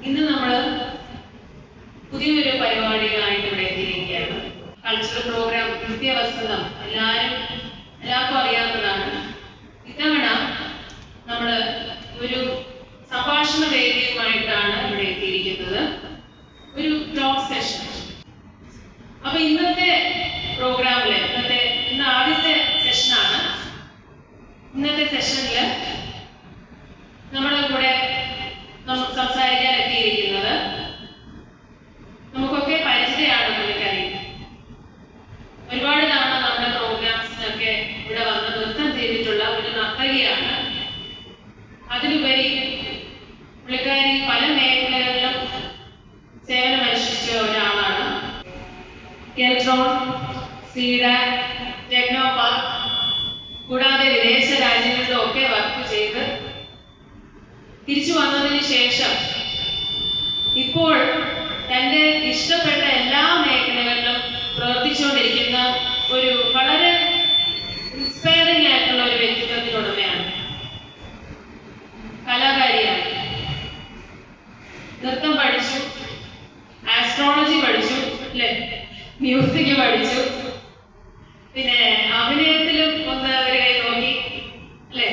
ഇന്ന് നമ്മൾ പുതിയൊരു പരിപാടികളായിട്ട് ഇവിടെ എത്തിയിരിക്കുകയാണ്. കൾച്ചറൽ പ്രോഗ്രാം നിത്യവസന്തം എല്ലാവർക്കും അറിയാവുന്നതാണ്. ഇത്തവണ നമ്മൾ ഒരു സംഭാഷണ വേദിയുമായിട്ടാണ് ഇവിടെ എത്തിയിരിക്കുന്നത്, ഒരു ടോക്ക് സെഷൻ. അപ്പൊ ഇന്നത്തെ പ്രോഗ്രാമില് ഇന്ന് ആദ്യത്തെ സെഷനാണ്. ഇന്നത്തെ സെഷനില് നമ്മുടെ കൂടെ സംസാരിക്കാൻ എത്തിയിരിക്കുന്നത് നമുക്കൊക്കെ പരിചയമാണ് പുള്ളിക്കാരി. ഒരുപാട് തവണ നമ്മുടെ പ്രോഗ്രാംസിനൊക്കെ ഇവിടെ വന്ന് നൃത്തം ചെയ്തിട്ടുള്ള ഒരു നർത്തകിയാണ്. അതിലുപരി പുള്ളിക്കാരി പല മേഖലകളിലും സേവനമനുഷ്ഠിച്ച ഒരാളാണ്. കെൽട്രോൺ, സീഡാക്, ടെക്നോപാർക്ക് കൂടാതെ വിദേശ രാജ്യങ്ങളിലൊക്കെ വർക്ക് ചെയ്ത് തിരിച്ചു വന്നതിന് ശേഷം ഇപ്പോൾ തൻ്റെ ഇഷ്ടപ്പെട്ട എല്ലാ മേഖലകളിലും പ്രവർത്തിച്ചുകൊണ്ടിരിക്കുന്ന ഒരു വളരെ ഇൻസ്പയറിംഗ് ആയിട്ടുള്ള ഒരു വ്യക്തിത്വത്തിനുടമയാണ്. കലാകാരിയാണ്. നൃത്തം പഠിച്ചു, ആസ്ട്രോളജി പഠിച്ചു, അല്ലേ, മ്യൂസിക് പഠിച്ചു, പിന്നെ അഭിനയത്തിലും ഒന്ന് ഒരു കൈ നോക്കി, അല്ലേ,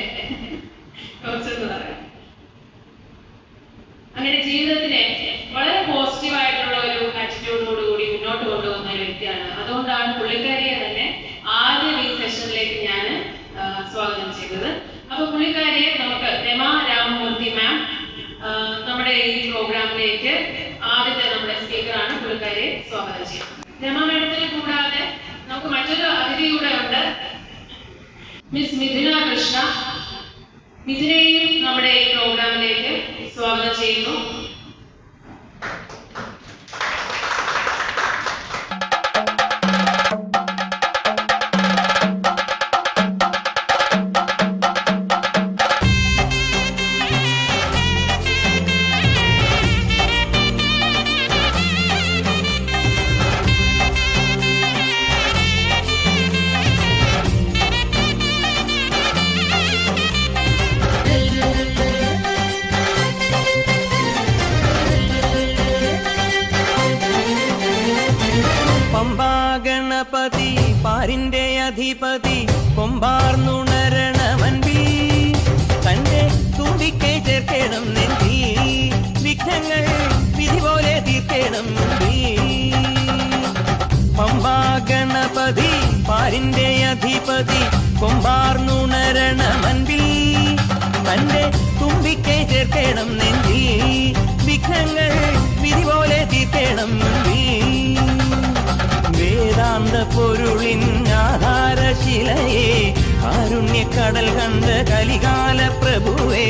കുറച്ചെന്ന് പറയാം. അങ്ങനെ ജീവിതത്തിനെ വളരെ പോസിറ്റീവായിട്ടുള്ള ഒരു ആറ്റിറ്റ്യൂഡോട് കൂടി മുന്നോട്ട് കൊണ്ടുപോകുന്ന ഒരു വ്യക്തിയാണ്. അതുകൊണ്ടാണ് പുള്ളിക്കാരിയെ തന്നെ ആദ്യം ഈ സെഷനിലേക്ക് ഞാൻ സ്വാഗതം ചെയ്തത്. അപ്പൊ പുള്ളിക്കാരിയെ നമുക്ക് രമ രാമമൂർത്തി മാം നമ്മുടെ ഈ പ്രോഗ്രാമിലേക്ക് ആദ്യത്തെ നമ്മുടെ സ്പീക്കറാണ്. പുള്ളിക്കാരിയെ സ്വാഗതം ചെയ്യും. രമ മാഡത്തിനെ കൂടാതെ നമുക്ക് മറ്റൊരു അതിഥി കൂടെ ഉണ്ട്, മിസ് മിഥുന കൃഷ്ണ. മിഥുനെയും നമ്മുടെ ഈ പ്രോഗ്രാമിലേക്ക് സ്വാഗതം ചെയ്യുന്നു. ഗണപതി പാരിന്റെ അധിപതി കൊമ്പാർന്നുണരണമൻപി തന്റെ തുമ്പിക്കൈ ചേർക്കണം നെഞ്ചി വിഘ്നങ്ങൾ വിധി പോലെ തീർക്കണം മുമ്പി. പമ്പാ ഗണപതി പാരിന്റെ അധിപതി കൊമ്പാർന്നുണരണമൻപിൽ തന്റെ തുമ്പിക്കൈ ചേർക്കണം നെഞ്ചി വിഘ്നങ്ങൾ വിധി പോലെ തീർക്കണം മുമ്പി. വേദാന്ത പൊരുളിൻ ആധാരശിലയെ കാരുണ്യക്കടൽ കണ്ട കലികാല പ്രഭുവേ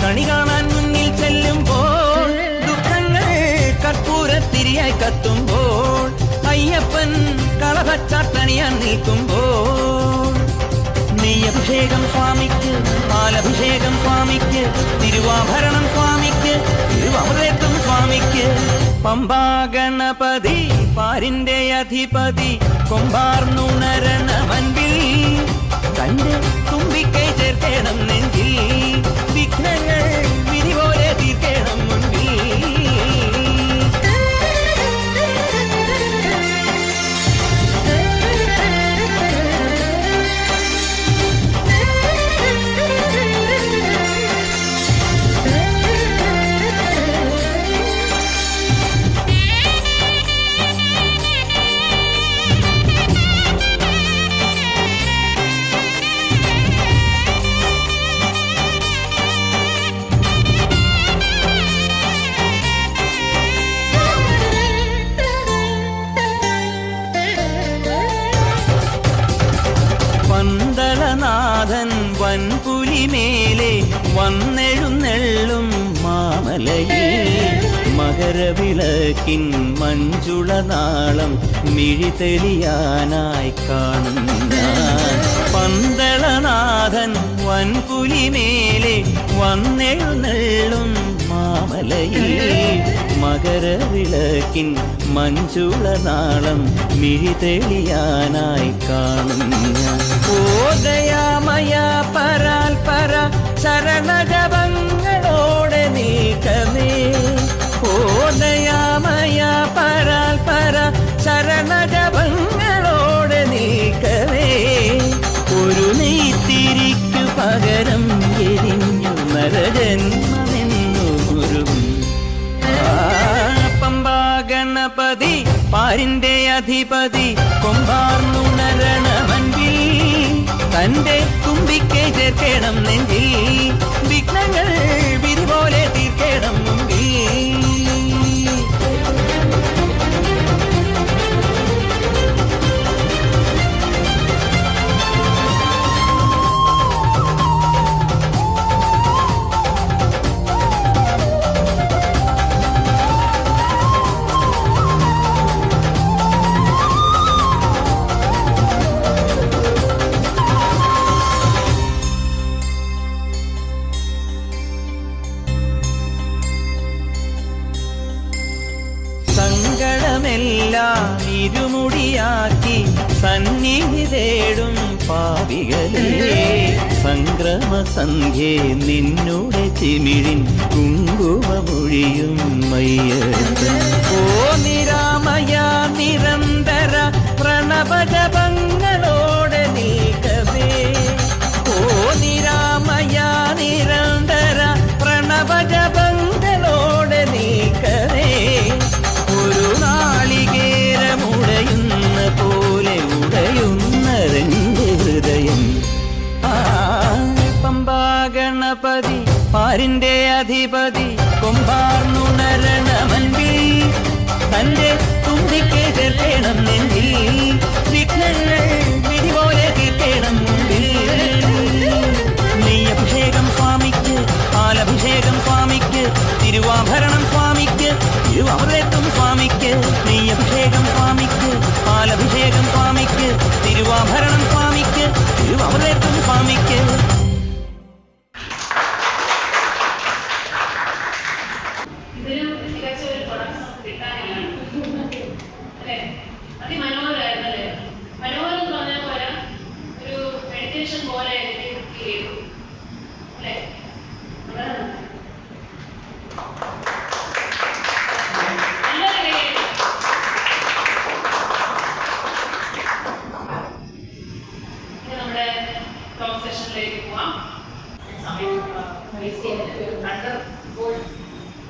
കണി കാണാൻ മുന്നിൽ ചെല്ലുമ്പോൾ ദുഃഖങ്ങൾ കർപ്പൂരത്തിരിയായി കത്തുമ്പോൾ അയ്യപ്പൻ കളഭച്ചാട്ടണിയാൻ നിൽക്കുമ്പോൾ നെയ്യഭിഷേകം സ്വാമിക്ക്, പാലഭിഷേകം സ്വാമിക്ക്, തിരുവാഭരണം സ്വാമിക്ക്, തിരുവമൃതത്വം സ്വാമിക്ക്. പമ്പാ ഗണപതി പാരിന്റെ അധിപതി കൊമ്പാർന്നുണരണമൻപിൽ തന്റെ തുമ്പിക്കൈ ചേർക്കണം നെഞ്ചിൽ വിഘ്നങ്ങൾ വിധി പോലെ തീർക്കണം മുൻപിൽ. പന്തളനാഥൻ വൻപുലിമേലെ വന്നെഴുന്നെള്ളും മാമലയിൽ മകരവിളക്കിൻ മഞ്ജുളനാളം മിഴിതെളിയാനായി കാണുന്ന പന്തളനാഥൻ വൻപുലിമേലെ വന്നെഴുന്നെള്ളും മാമലയിൽ മകരവിളക്കിൻ മഞ്ജുളനാളം മിഴിതെളിയാനായി കാണുന്ന ഓദയാമയ പരാൽപര ശരണജപങ്ങളോടെ നീക്കമേ ഗണപതി പാരിന്റെ അധിപതി കൊമ്പാർന്നുണരണമൻപിൽ തന്റെ തുമ്പിക്കെ ചേർക്കണം നെഞ്ചിൽ വിഘ്നങ്ങൾ വിധി പോലെ തീർക്കണം മുമ്പിൽ സങ്കടമെല്ലാം ഇരുമുടിയാക്കി സന്നിധി തേടും പാപികളെ സംക്രമസന്ധ്യേ നിന്നുടെ ചിമിഴിൻ കുങ്കുമമൊഴിയും മയ്യപ്പൻ ഓ നിരാമയ നിരന്തര പ്രണവജപങ്ങളോടെ നീക്കവേ ഓ നിരാമയ നിരന്തര പ്രണവജപങ്ങളോടെ നീക്കവേ ഒരു നാളികേരമുടയുന്ന പോലെ ഉടയുന്നതെന്റെ ഹൃദയം പമ്പാ ഗണപതി പാരിന്റെ അധിപതി കൊമ്പാർന്നുണരണമൻപിൽ തന്റെ തുമ്പിക്കെ ചേർക്കണം നെഞ്ചിൽ വിഘ്നങ്ങൾ വിധി പോലെ തീർക്കണം മുമ്പിൽ നെയ്യഭിഷേകം സ്വാമിക്ക് പാലഭിഷേകം സ്വാമിക്ക് തിരുവാഭരണം സ്വാമിക്ക് തിരുവാഭരത്തും സ്വാമിക്ക് നെയ്യഭിഷേകം സ്വാമിക്ക് പാലഭിഷേകം സ്വാമിക്ക് തിരുവാഭരണം സ്വാമിക്ക് തിരുവാഭരത്തും സ്വാമിക്ക് ഇതിലും തികച്ച ഒരു പ്രൊഡക്ഷൻ കിട്ടാനില്ല അല്ലേ? അതിമനോഹരമായിരുന്നല്ലേ? മനോഹരം എന്ന് പറഞ്ഞാൽ പോലെ ഒരു മെഡിറ്റേഷൻ പോലെ എനിക്ക് ഫീൽ ചെയ്തു അല്ലേ? നമ്മുടെ ടോക്ക് സെഷനിലേക്ക് പോവാം.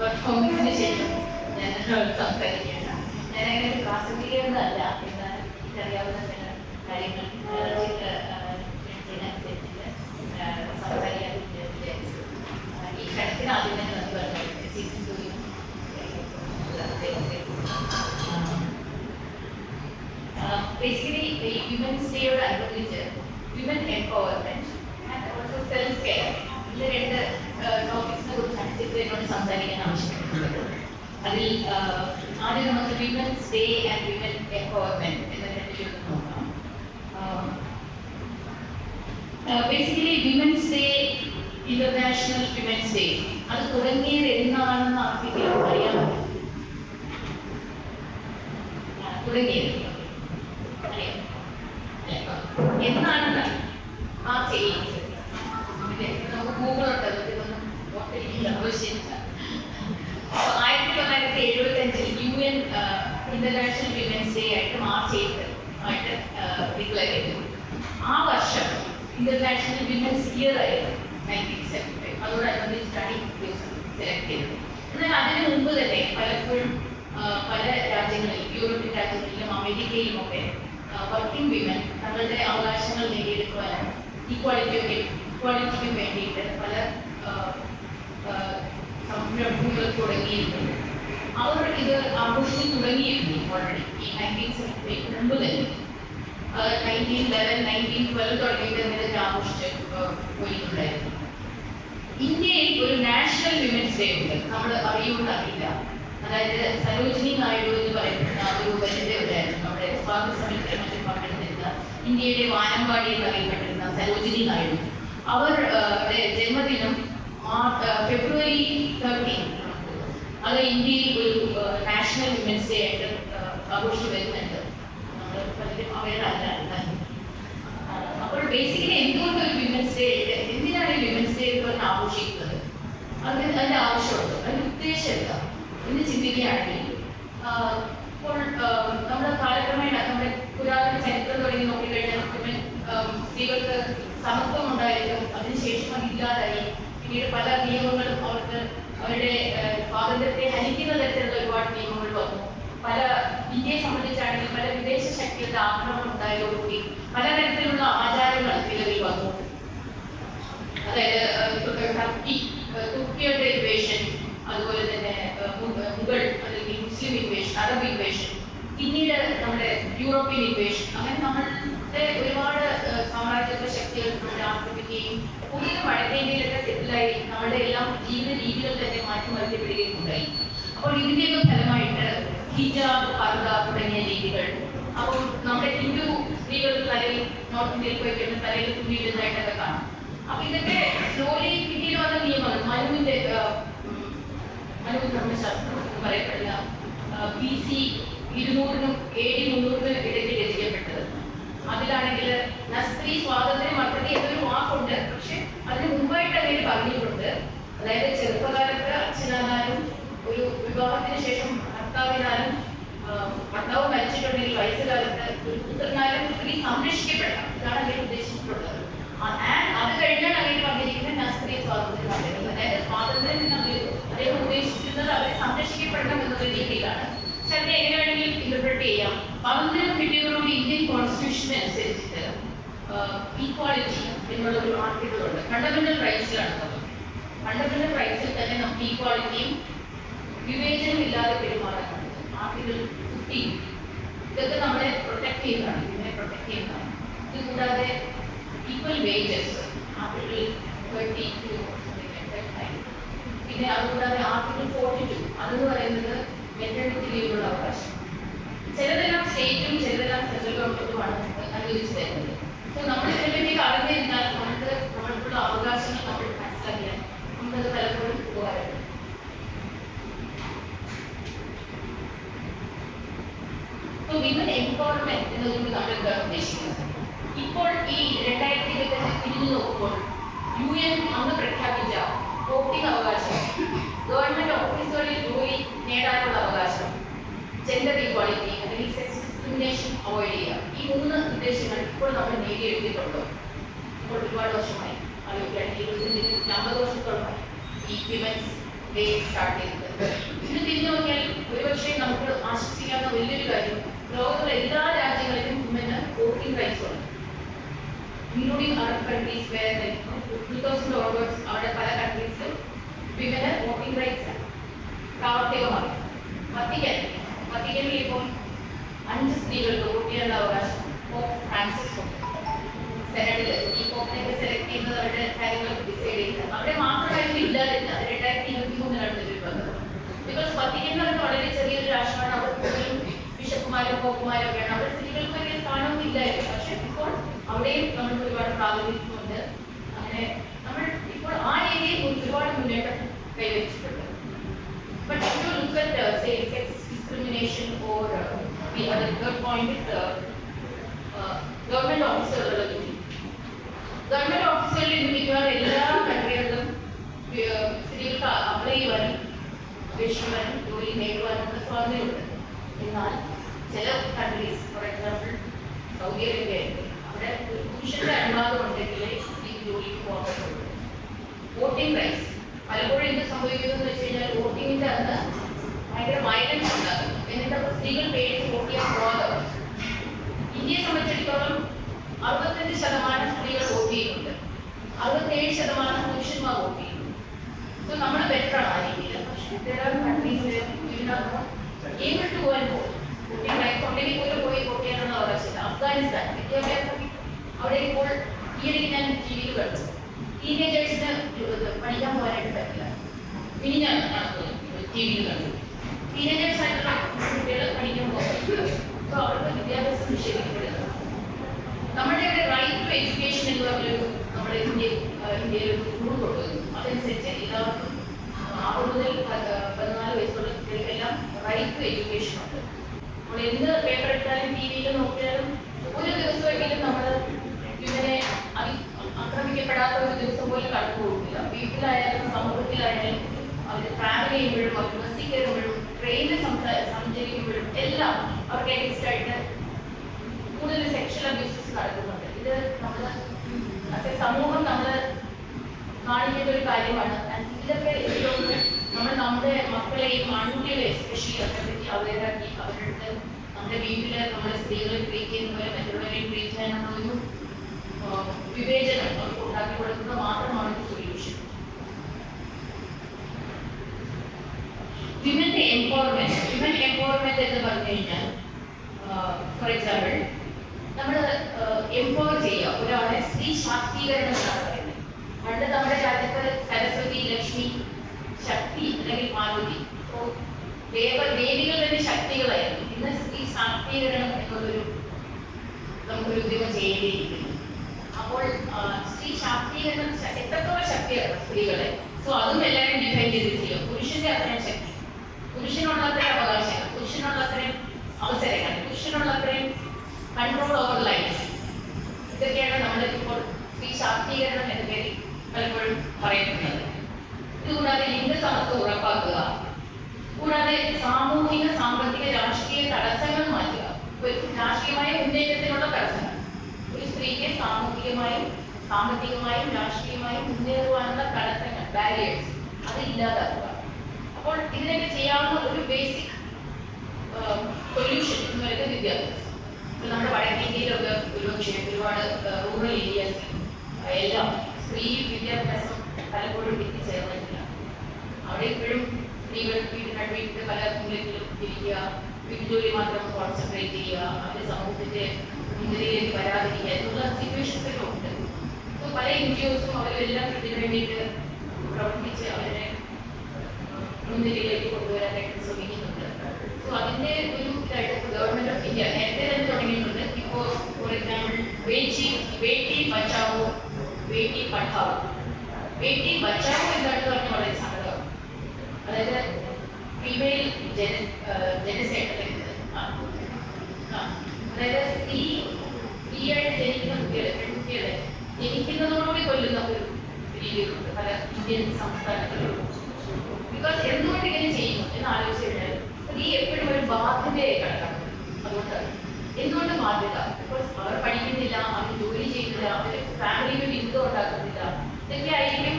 പെർഫോമൻസിന് ശേഷം ഞാൻ സംസാരിക്കുകയാണ്. ഞാനങ്ങനെ ഒരു പ്രാസംഗികയൊന്നുമല്ല, എന്നാൽ എനിക്കറിയാവുന്ന ചില കാര്യങ്ങൾ സംസാരിക്കാൻ വിചാരിച്ചു. ഈ ഘട്ടത്തിന് ആദ്യം തന്നെ നന്ദി പറഞ്ഞു. സീസൺ 2 ബേസിക്കലി ഈ വിമൻസ് ഡേയോട് അനുബന്ധിച്ച് women empowerment and also self care ഇത് രണ്ട് ടോപ്പിക്സിനെ കുറിച്ചാണ് ചിത്രയോട് സംസാരിക്കാൻ ആവശ്യപ്പെട്ടിട്ടുള്ളത്. അതിൽ ആദ്യം നമുക്ക് women's day and women empowerment എന്ന രണ്ടിലും നോക്കാം. Basically women's day, international women's day, അത് തുടങ്ങിയത് എന്നാണെന്ന് ആർക്കെങ്കിലും അറിയാമോ? തുടങ്ങിയത് എന്നാണെന്ന് മാർച്ച് 8 നമുക്ക് ഗൂഗിളുണ്ട്, ഇതൊന്നും ഓർത്തിരിക്കേണ്ട ആവശ്യമില്ല. 1975 UN ഇന്റർനാഷണൽ വിമൻസ് ഡേ ആയിട്ട് മാർച്ച് 8 ആയിട്ട് ഡിക്ലെയർ ചെയ്തു. ആ വർഷം ഇന്റർനാഷണൽ വിമൻസ് ഇയർ ആയിരുന്നു 1975. അതോടനുബന്ധിച്ചിട്ടാണ് ഈ ദിവസം സെലക്ട് ചെയ്തത്. എന്നാൽ അതിന് മുമ്പ് തന്നെ പലപ്പോഴും പല രാജ്യങ്ങളിൽ, യൂറോപ്യൻ രാജ്യങ്ങളിലും അമേരിക്കയിലും ഒക്കെ വർക്കിംഗ് വിമൻ തങ്ങളുടെ അവകാശങ്ങൾ നേടിയെടുക്കുവാനും ഇക്വാളിറ്റിക്ക് വേണ്ടിയിട്ട് പല സംരംഭങ്ങൾ തുടങ്ങിയിട്ടുണ്ട്. അവർ ഇത് ആഘോഷിച്ച് തുടങ്ങിയിരുന്നു ഓൾറെഡി ഈ 1978 മുമ്പ് തന്നെ. 1911, 1912 തുടങ്ങിയിട്ട് ഇതിനെ ആഘോഷിച്ച് പോയിട്ടുണ്ടായിരുന്നു. ഇന്ത്യയിൽ ഒരു നാഷണൽ വിമൻസ് ഡേ ഉണ്ട്, നമ്മൾ അറിയില്ല. അതായത് സരോജിനി നായിഡു എന്ന് പറയുന്ന ഒരു വനിതയുണ്ടായിരുന്നു. നമ്മുടെ സ്വാതന്ത്ര്യ സമരത്തിൽ മറ്റും പങ്കെടുത്തിരുന്ന, ഇന്ത്യയുടെ വാനമ്പാടി എന്നറിയപ്പെട്ടിരുന്ന സരോജിനി നായിഡു. അവരുടെ ജന്മദിനം ഫെബ്രുവരി 13. അത് ഇന്ത്യയിൽ ഒരു നാഷണൽ വിമൻസ് ഡേ ആയിട്ട് ആഘോഷിച്ചു വരുന്നുണ്ട്. നമ്മൾ പലരും അവരല്ല. അപ്പോൾ ബേസിക്കലി എന്തുകൊണ്ട് ഒരു വിമൻസ് ഡേ, എന്തിനാണ് ഈ വിമൻസ് ഡേ പറഞ്ഞ് ആഘോഷിക്കുന്നത്? അതിന്റെ ആവശ്യമുണ്ട്, അതിന്റെ ഉദ്ദേശം എന്താ എന്ന് ചിന്തിക്കുകയാണെങ്കിൽ, ഇപ്പോൾ നമ്മുടെ കാലക്രമേണ നമ്മുടെ പുരാതന ചരിത്രം തുടങ്ങി നോക്കിക്കഴിഞ്ഞാൽ സ്ത്രീകൾക്ക് സമത്വം ഉണ്ടായിരുന്നു. അതിനുശേഷം അതില്ലാതായി. പിന്നീട് പല നിയമങ്ങളും അവർക്ക് അവരുടെ സ്വാതന്ത്ര്യത്തെ ഹനിക്കുന്ന തരത്തിലുള്ള ഒരുപാട് നിയമങ്ങൾ വന്നു. പല ഇന്ത്യയെ സംബന്ധിച്ചാണെങ്കിൽ പല വിദേശ ശക്തികളുടെ ആക്രമണം ഉണ്ടായതോടുകൂടി പലതരത്തിലുള്ള ആചാരങ്ങൾ നിലവിൽ വന്നു. അതായത് തുർക്കിയുടെ ഇൻവേഷൻ, അതുപോലെ തന്നെ മുഗൾ അല്ലെങ്കിൽ മുസ്ലിം ഇൻവേഷൻ, അറബ് ഇൻവേഷൻ, പിന്നീട് നമ്മുടെ യൂറോപ്യൻ ഇൻവേഷൻ, അങ്ങനെ നമ്മളുടെ ഒരുപാട് സാമ്രാജ്യത്വ ശക്തികൾ നമ്മളെ ആക്രമിക്കുകയും കൂടുതലും വടക്കേന്ത്യയിലൊക്കെ സെറ്റിലായി നമ്മുടെ എല്ലാം ജീവിത രീതികൾ തന്നെ മാറ്റിമറിക്കപ്പെടുകയും ഉണ്ടായി. അപ്പോൾ ഇതിന്റെയൊക്കെ ഫലമായിട്ട് ഹിജാബ്, പർദ തുടങ്ങിയ രീതികൾ, അപ്പോൾ നമ്മുടെ ഹിന്ദു സ്ത്രീകൾ തലയിൽ നോർത്ത് ഇന്ത്യയിൽ പോയി കഴിഞ്ഞാൽ തലയിൽ തുണിയിടുന്നതായിട്ടൊക്കെ കാണാം. അപ്പൊ ഇതൊക്കെ സ്ലോലി പിന്നീട് വന്ന നിയമങ്ങൾ മനുവിന്റെ മനു ധർമ്മശാസ്ത്രം എന്ന് പറയപ്പെടുന്ന BC 200-നും AD 300-നും ഇടയ്ക്ക് രചിക്കപ്പെട്ടത്. അതിലാണെങ്കിൽ സ്ത്രീ സ്വാതന്ത്ര്യം പദ്ധതി എന്നൊരു വാക്കുണ്ട്, പക്ഷെ അതിന് മുമ്പായിട്ട് അതിൽ പറഞ്ഞിട്ടുണ്ട്. അതായത് ചെറുപ്പകാലത്ത് അച്ഛനാകാനും ഒരു വിവാഹത്തിന് ശേഷം ഭർത്താവിനാലും ഭർത്താവ് മരിച്ചിട്ടുണ്ടെങ്കിൽ വയസ്സുകാലത്ത് ഒരു പുത്രനാലും സ്ത്രീ സംരക്ഷിക്കപ്പെടാം. ഇതാണ് അതിൽ ഉദ്ദേശിച്ചിട്ടുള്ളത്. അത് കഴിഞ്ഞാണ് അതിൽ പറഞ്ഞിരിക്കുന്ന സ്ത്രീ സ്വാതന്ത്ര്യം പദ്ധതി. അതായത് സ്വാതന്ത്ര്യം എന്ന് അദ്ദേഹം ഉദ്ദേശിച്ചിരുന്നത് അവരെ സംരക്ഷിക്കപ്പെടണം എന്നുള്ള രീതിയിലാണ്. പക്ഷെ അതിനെ എങ്ങനെ വേണമെങ്കിലും ഇന്റർപ്രറ്റ് ചെയ്യാം. സ്വാതന്ത്ര്യം കിട്ടിയതോടുകൂടി ഇന്ത്യൻ കോൺസ്റ്റിറ്റ്യൂഷൻ അനുസരിച്ചിട്ട് ഈക്വാളിറ്റി എന്നുള്ള ഒരു ആർട്ടിക്കിൾ ഉണ്ട്. ഫണ്ടമെന്റൽ റൈറ്റ്സിലാണ്. ഫണ്ടമെന്റൽ റൈറ്റ്സിൽ തന്നെ നമുക്ക് ഈക്വാളിറ്റിയും വിവേചനം ഇല്ലാതെ പെരുമാറാൻ ആർട്ടിക്കിൾ 15 ഇതൊക്കെ നമ്മളെ പ്രൊട്ടക്ട് ചെയ്യുന്നതാണ്, ഇതിനെ പ്രൊട്ടക്ട് ചെയ്യുന്നതാണ്. ഇത് കൂടാതെ ഈക്വൽ വേജസ് ആർട്ടിക്കിൾ 32. പിന്നെ അതുകൂടാതെ ആർട്ടിക്കിൾ 42 അതെന്ന് പറയുന്നത് മെറ്റേണിറ്റി ലീവിനുള്ള അവകാശം. ചിലതെല്ലാം സ്റ്റേറ്റും ചിലതെല്ലാം സെൻട്രൽ ഗവൺമെന്റുമാണ് അനുവദിച്ചു തരുന്നത്. സോ നമ്മൾ ഇതിനെപ്പറ്റി അറിഞ്ഞിരുന്നാൽ നമ്മൾക്കുള്ള അവകാശങ്ങൾ നമ്മൾ മനസ്സിലാക്കിയാൽ നമുക്കത് പലപ്പോഴും ഉപകാരപ്പെടും. വിമൻ എംപവർമെന്റ് എന്നതുകൊണ്ട് നമ്മൾ എന്താണ് ഉദ്ദേശിക്കുന്നത്? ഇപ്പോൾ ഈ 2025 തിരിഞ്ഞു നോക്കുമ്പോൾ UN അന്ന് പ്രഖ്യാപിച്ച വോട്ടിംഗ് അവകാശം, ഗവൺമെന്റ് ഓഫീസുകളിൽ ജോലി നേടാനുള്ള അവകാശം, ജെൻഡർ ഈക്വാളിറ്റി അല്ലെങ്കിൽ സെക്സ് ഡിസ്ക്രിമിനേഷൻ അവോയ്ഡ് ചെയ്യുക, ഈ 3 നിർദ്ദേശങ്ങൾ ഇപ്പോൾ നമ്മൾ നേടിയെടുത്തിട്ടുണ്ടോ? ഇപ്പോൾ ഒരുപാട് വർഷമായി, ആലോചിക്കുകയാണെങ്കിൽ 50 വർഷത്തോളമായി ഈ വിമൻസ് ഡേ സ്റ്റാർട്ട് ചെയ്തത്. ഇത് തിരിഞ്ഞു നോക്കിയാൽ ഒരുപക്ഷെ നമുക്ക് ആശ്വസിക്കാവുന്ന വലിയൊരു കാര്യം, ലോകത്തിലെ എല്ലാ രാജ്യങ്ങളിലും വിമന് വോട്ടിംഗ് റൈറ്റ്സ് ഉണ്ട്. Including Arab countries where 2000 onwards അവിടെ പല കൺട്രീസിലും വിമന് വോട്ടിംഗ് റൈറ്റ്സ് പ്രാവർത്തികമാണ്. വത്തിക്കനിൽ ഇപ്പം 5 സ്ത്രീകൾക്ക് വോട്ട് ചെയ്യാനുള്ള അവകാശം പോപ്പ് ഫ്രാൻസിസ് ഉണ്ട്. സെനറ്റില് ഈ പോപ്പിനെയൊക്കെ സെലക്ട് ചെയ്യുന്നത് അവരുടെ കാര്യങ്ങൾ ഡിസൈഡ് ചെയ്യുന്നത് അവിടെ മാത്രമായിട്ട് ഇല്ലാതില്ല. 2023 ഇതിൽ വന്നത്. ബിക്കോസ് വത്തിക്കൻ എന്ന് പറഞ്ഞാൽ വളരെ ചെറിയൊരു രാഷ്ട്രമാണ്. അവിടെ കൂടുതലും ബിഷപ്പുമാരും പോപ്പുമാരും ഒക്കെയാണ്. അവിടെ സ്ത്രീകൾക്ക് വലിയ സ്ഥാനമൊന്നും ഇല്ലായിരുന്നു. പക്ഷെ ഇപ്പോൾ അവിടെയും നമ്മൾക്ക് ഒരുപാട് പ്രാതിനിധ്യമുണ്ട്. അങ്ങനെ നമ്മൾ ഇപ്പോൾ ആ രീതിയിൽ ഒരുപാട് മുന്നേറ്റം കൈവരിച്ചിട്ടുണ്ട്. But if you look at say sex discrimination or the other third point is government officer government ഓഫീസുകളിൽ മിക്കവാറും എല്ലാ കൺട്രികളിലും സ്ത്രീകൾക്ക് അപ്ലൈ ചെയ്യാനും അപേക്ഷിക്കുവാനും ജോലി നേടുവാനുള്ള സ്വാതന്ത്ര്യമുണ്ട്. എന്നാൽ ചില countries, for example Saudi Arabia, അവിടെ പുരുഷന്റെ അനുവാദം ഉണ്ടെങ്കിലേ ഈ ജോലിക്ക് പോകാൻ പറ്റുള്ളൂ. വോട്ടിംഗ് റൈറ്റ്സ് പലപ്പോഴും എന്ത് സംഭവിക്കുന്നതെന്ന് വെച്ച് കഴിഞ്ഞാൽ വോട്ടിങ്ങിന്റെ അന്ന് ഭയങ്കര വയലൻസ് ഉണ്ടാകുന്നു. എന്നിട്ട് സ്ത്രീകൾ പേടിച്ച് വോട്ട് ചെയ്യാൻ പോകാതെ. ഇന്ത്യയെ സംബന്ധിച്ചിടത്തോളം 65% സ്ത്രീകൾ വോട്ട് ചെയ്യുന്നുണ്ട്, 67% പുരുഷന്മാർ വോട്ട് ചെയ്യുന്നു. സോ നമ്മൾ ബെറ്ററാണ് ആ രീതിയിൽ. പക്ഷേ able to go and vote. Voting rights ഉണ്ടെങ്കിൽ പോലും പോയി വോട്ട് ചെയ്യാനുള്ള അവകാശമില്ല. അഫ്ഗാനിസ്ഥാൻ വിദ്യാഭ്യാസം അവിടെ ഇപ്പോൾ ഈയിടയ്ക്ക് ഞാൻ ടിവിയിൽ കണ്ടു, ടീനേജേഴ്സിന് പഠിക്കാൻ പോകാനായിട്ട് പറ്റില്ല. ഇനി ഞാൻ ടിവിയിൽ കണ്ടു ടീനേജേഴ്സ് ആയിട്ടുള്ള കുട്ടികൾ പഠിക്കാൻ പോകാൻ. സോ അവർക്ക് വിദ്യാഭ്യാസം നിഷേധിക്കപ്പെടുന്നത്. നമ്മുടെ ഇവിടെ റൈറ്റ് ടു എഡ്യൂക്കേഷൻ എന്ന് പറഞ്ഞൊരു നമ്മുടെ ഇന്ത്യയിൽ ഒരു റൂൾ കൊണ്ടുവന്നു. അതനുസരിച്ച് എല്ലാവർക്കും 6 മുതൽ 14 വയസ്സുള്ള കുട്ടികൾക്കെല്ലാം റൈറ്റ് ടു എഡ്യൂക്കേഷൻ ഉണ്ട്. നമ്മൾ എന്ത് പേപ്പർ എടുത്താലും ടിവിയിൽ നോക്കിയാലും ഒരു ദിവസമെങ്കിലും നമ്മൾ ഇവരെ ആക്രമിക്കപ്പെടാത്ത ഒരു ദിവസം പോലും കടന്നു പോകുന്നില്ല. വീട്ടിലായാലും സമൂഹത്തിലായാലും അവർ ട്രാവൽ ചെയ്യുമ്പോഴും അവർ ബസ്സിൽ കയറുമ്പോഴും ട്രെയിനിൽ സഞ്ചരിക്കുമ്പോഴും എല്ലാം അവർക്ക് അഗേൻസ്റ്റ് ആയിട്ട് കൂടുതൽ സെക്ഷൽ അബ്യൂസസ് നടക്കുന്നുണ്ട്. ഇത് നമ്മൾ സമൂഹം നമ്മൾ കാണിക്കേണ്ട ഒരു കാര്യമാണ്. ഇതൊക്കെ നമ്മൾ നമ്മുടെ മക്കളെയും ആൺകുട്ടികളെ എസ്പെഷ്യലി അതിനെപ്പറ്റി അവരാക്കി അവരുടെ അടുത്ത് നമ്മുടെ വീട്ടിൽ നമ്മുടെ സ്ത്രീകളെ ട്രീറ്റ് ചെയ്യുന്ന പോലെ മറ്റുള്ളവരെ ട്രീറ്റ് ചെയ്യാനുള്ള ഒരു വിവേചനം അവർക്ക് ഉണ്ടാക്കി കൊടുക്കുന്നത് മാത്രമാണ് ഒരു സൊല്യൂഷൻ. വിമന്റെ എംപവർമെന്റ് എന്ന് പറഞ്ഞു കഴിഞ്ഞാൽ ഫോർ എക്സാമ്പിൾ നമ്മൾ എംപവർ ചെയ്യുക ഒരാളെ സ്ത്രീ ശാക്തീകരണം എന്നാണ് പറയുന്നത്. പണ്ട് നമ്മുടെ രാജ്യത്ത് സരസ്വതി, ലക്ഷ്മി, ശക്തി അല്ലെങ്കിൽ പാർവതി ദേവികൾ തന്നെ ശക്തികളായിരുന്നു. ഇന്ന് സ്ത്രീ ശാക്തീകരണം എന്നുള്ളൊരു നമുക്കൊരു ഉദ്യമം ചെയ്യേണ്ടിയിരിക്കുന്നു. അപ്പോൾ സ്ത്രീ ശാക്തീകരണം എത്രത്തോളം ശക്തിയാണ് സ്ത്രീകളെ, സോ അതും എല്ലാവരും ഡിഫൈൻ ചെയ്ത് ചെയ്യും. പുരുഷന്റെ അത്രയും ശക്തി, പുരുഷനുള്ള അത്രയും അവകാശങ്ങൾ, പുരുഷനുള്ള അത്രയും അവസരങ്ങൾ, പുരുഷനുള്ള അത്രയും കൺട്രോൾ ഓവർ ലൈഫ്, ഇതൊക്കെയാണ് നമ്മൾ ഇപ്പോൾ സ്ത്രീ ശാക്തീകരണം എന്ന പേരിൽ പലപ്പോഴും പറയുന്നത്. ഇതുകൂടാതെ ലിംഗസമത്വം ഉറപ്പാക്കുക, കൂടാതെ സാമൂഹിക, സാമ്പത്തിക, രാഷ്ട്രീയ തടസ്സങ്ങൾ മാറ്റുക. രാഷ്ട്രീയമായ മുന്നേറ്റത്തിനുള്ള തടസ്സങ്ങൾ, ഒരു സ്ത്രീക്ക് സാമൂഹികമായും സാമ്പത്തികമായും രാഷ്ട്രീയമായും മുന്നേറുവാനുള്ള തടസ്സങ്ങൾ, ബാരിയേഴ്സ്, അത് ഇല്ലാതാക്കുക. അപ്പോൾ ഇതിനൊക്കെ ചെയ്യാവുന്ന ഒരു ബേസിക് സൊല്യൂഷൻ എന്ന് പറയുന്നത് വിദ്യാഭ്യാസം. നമ്മുടെ വടക്കേന്ത്യയിലൊക്കെ ഒരുപാട് റൂറൽ ഏരിയാസ് എല്ലാം സ്ത്രീ വിദ്യാഭ്യാസം പലപ്പോഴും എത്തിച്ചേർന്നിട്ടില്ല. അവിടെ ഇപ്പോഴും സ്ത്രീകൾ വീട്ടിൽ പല മൂലത്തിലും ഇരിക്കുക, വീട്ടുജോലി മാത്രം കോൺസെൻട്രേറ്റ് ചെയ്യുക, അവരുടെ സമൂഹത്തിന്റെ മുൻനിരയിലേക്ക് വരാതിരിക്കുക എന്നുള്ള സിറ്റുവേഷൻസ് ഒക്കെ ഉണ്ട്. സോ പല NGOസും അവരെല്ലാം ഇതിനു വേണ്ടിയിട്ട് പ്രവർത്തിച്ച് അവരെ മുൻനിരയിലേക്ക് കൊണ്ടുവരാനായിട്ട് ശ്രമിക്കുന്നുണ്ട്. സോ അതിന്റെ ഒരു ഇതായിട്ട് ഗവൺമെന്റ് ഓഫ് ഇന്ത്യ നേരത്തെ തന്നെ തുടങ്ങിയിട്ടുണ്ട്. ഇപ്പോൾ ഫോർ എക്സാമ്പിൾ ബേട്ടി ബച്ചാവോ ബേട്ടി പഠാവോ. ബേട്ടി ബച്ചാവോ എന്താണ് പറഞ്ഞ വളരെ സങ്കടം. അതായത് ഫീമെയിൽ ജനസൈഡ്, അതായത് സ്ത്രീയായിട്ട് ജനിക്കുന്ന കുട്ടികളെ, പെൺകുട്ടികളെ ജനിക്കുന്നതോടുകൂടി കൊല്ലുന്ന ഒരു രീതിയിലുണ്ട് പല ഇന്ത്യൻ സംസ്ഥാനങ്ങളിലും. ബിക്കോസ് എന്തുകൊണ്ട് ഇങ്ങനെ ചെയ്യുന്നു എന്ന് ആലോചിച്ച് കഴിഞ്ഞാൽ സ്ത്രീ എപ്പോഴും ഒരു ബാധ്യതയായി കണക്കാക്കുന്നു. അതുകൊണ്ട് എന്തുകൊണ്ട് ബാധ്യത? ബിക്കോസ് അവർ പഠിക്കുന്നില്ല, അവർ ജോലി ചെയ്യുന്നില്ല, അവർ ഫാമിലിക്ക് ഒരു ഇൻകം ഉണ്ടാക്കുന്നില്ല. ഇതൊക്കെ ആയിരിക്കും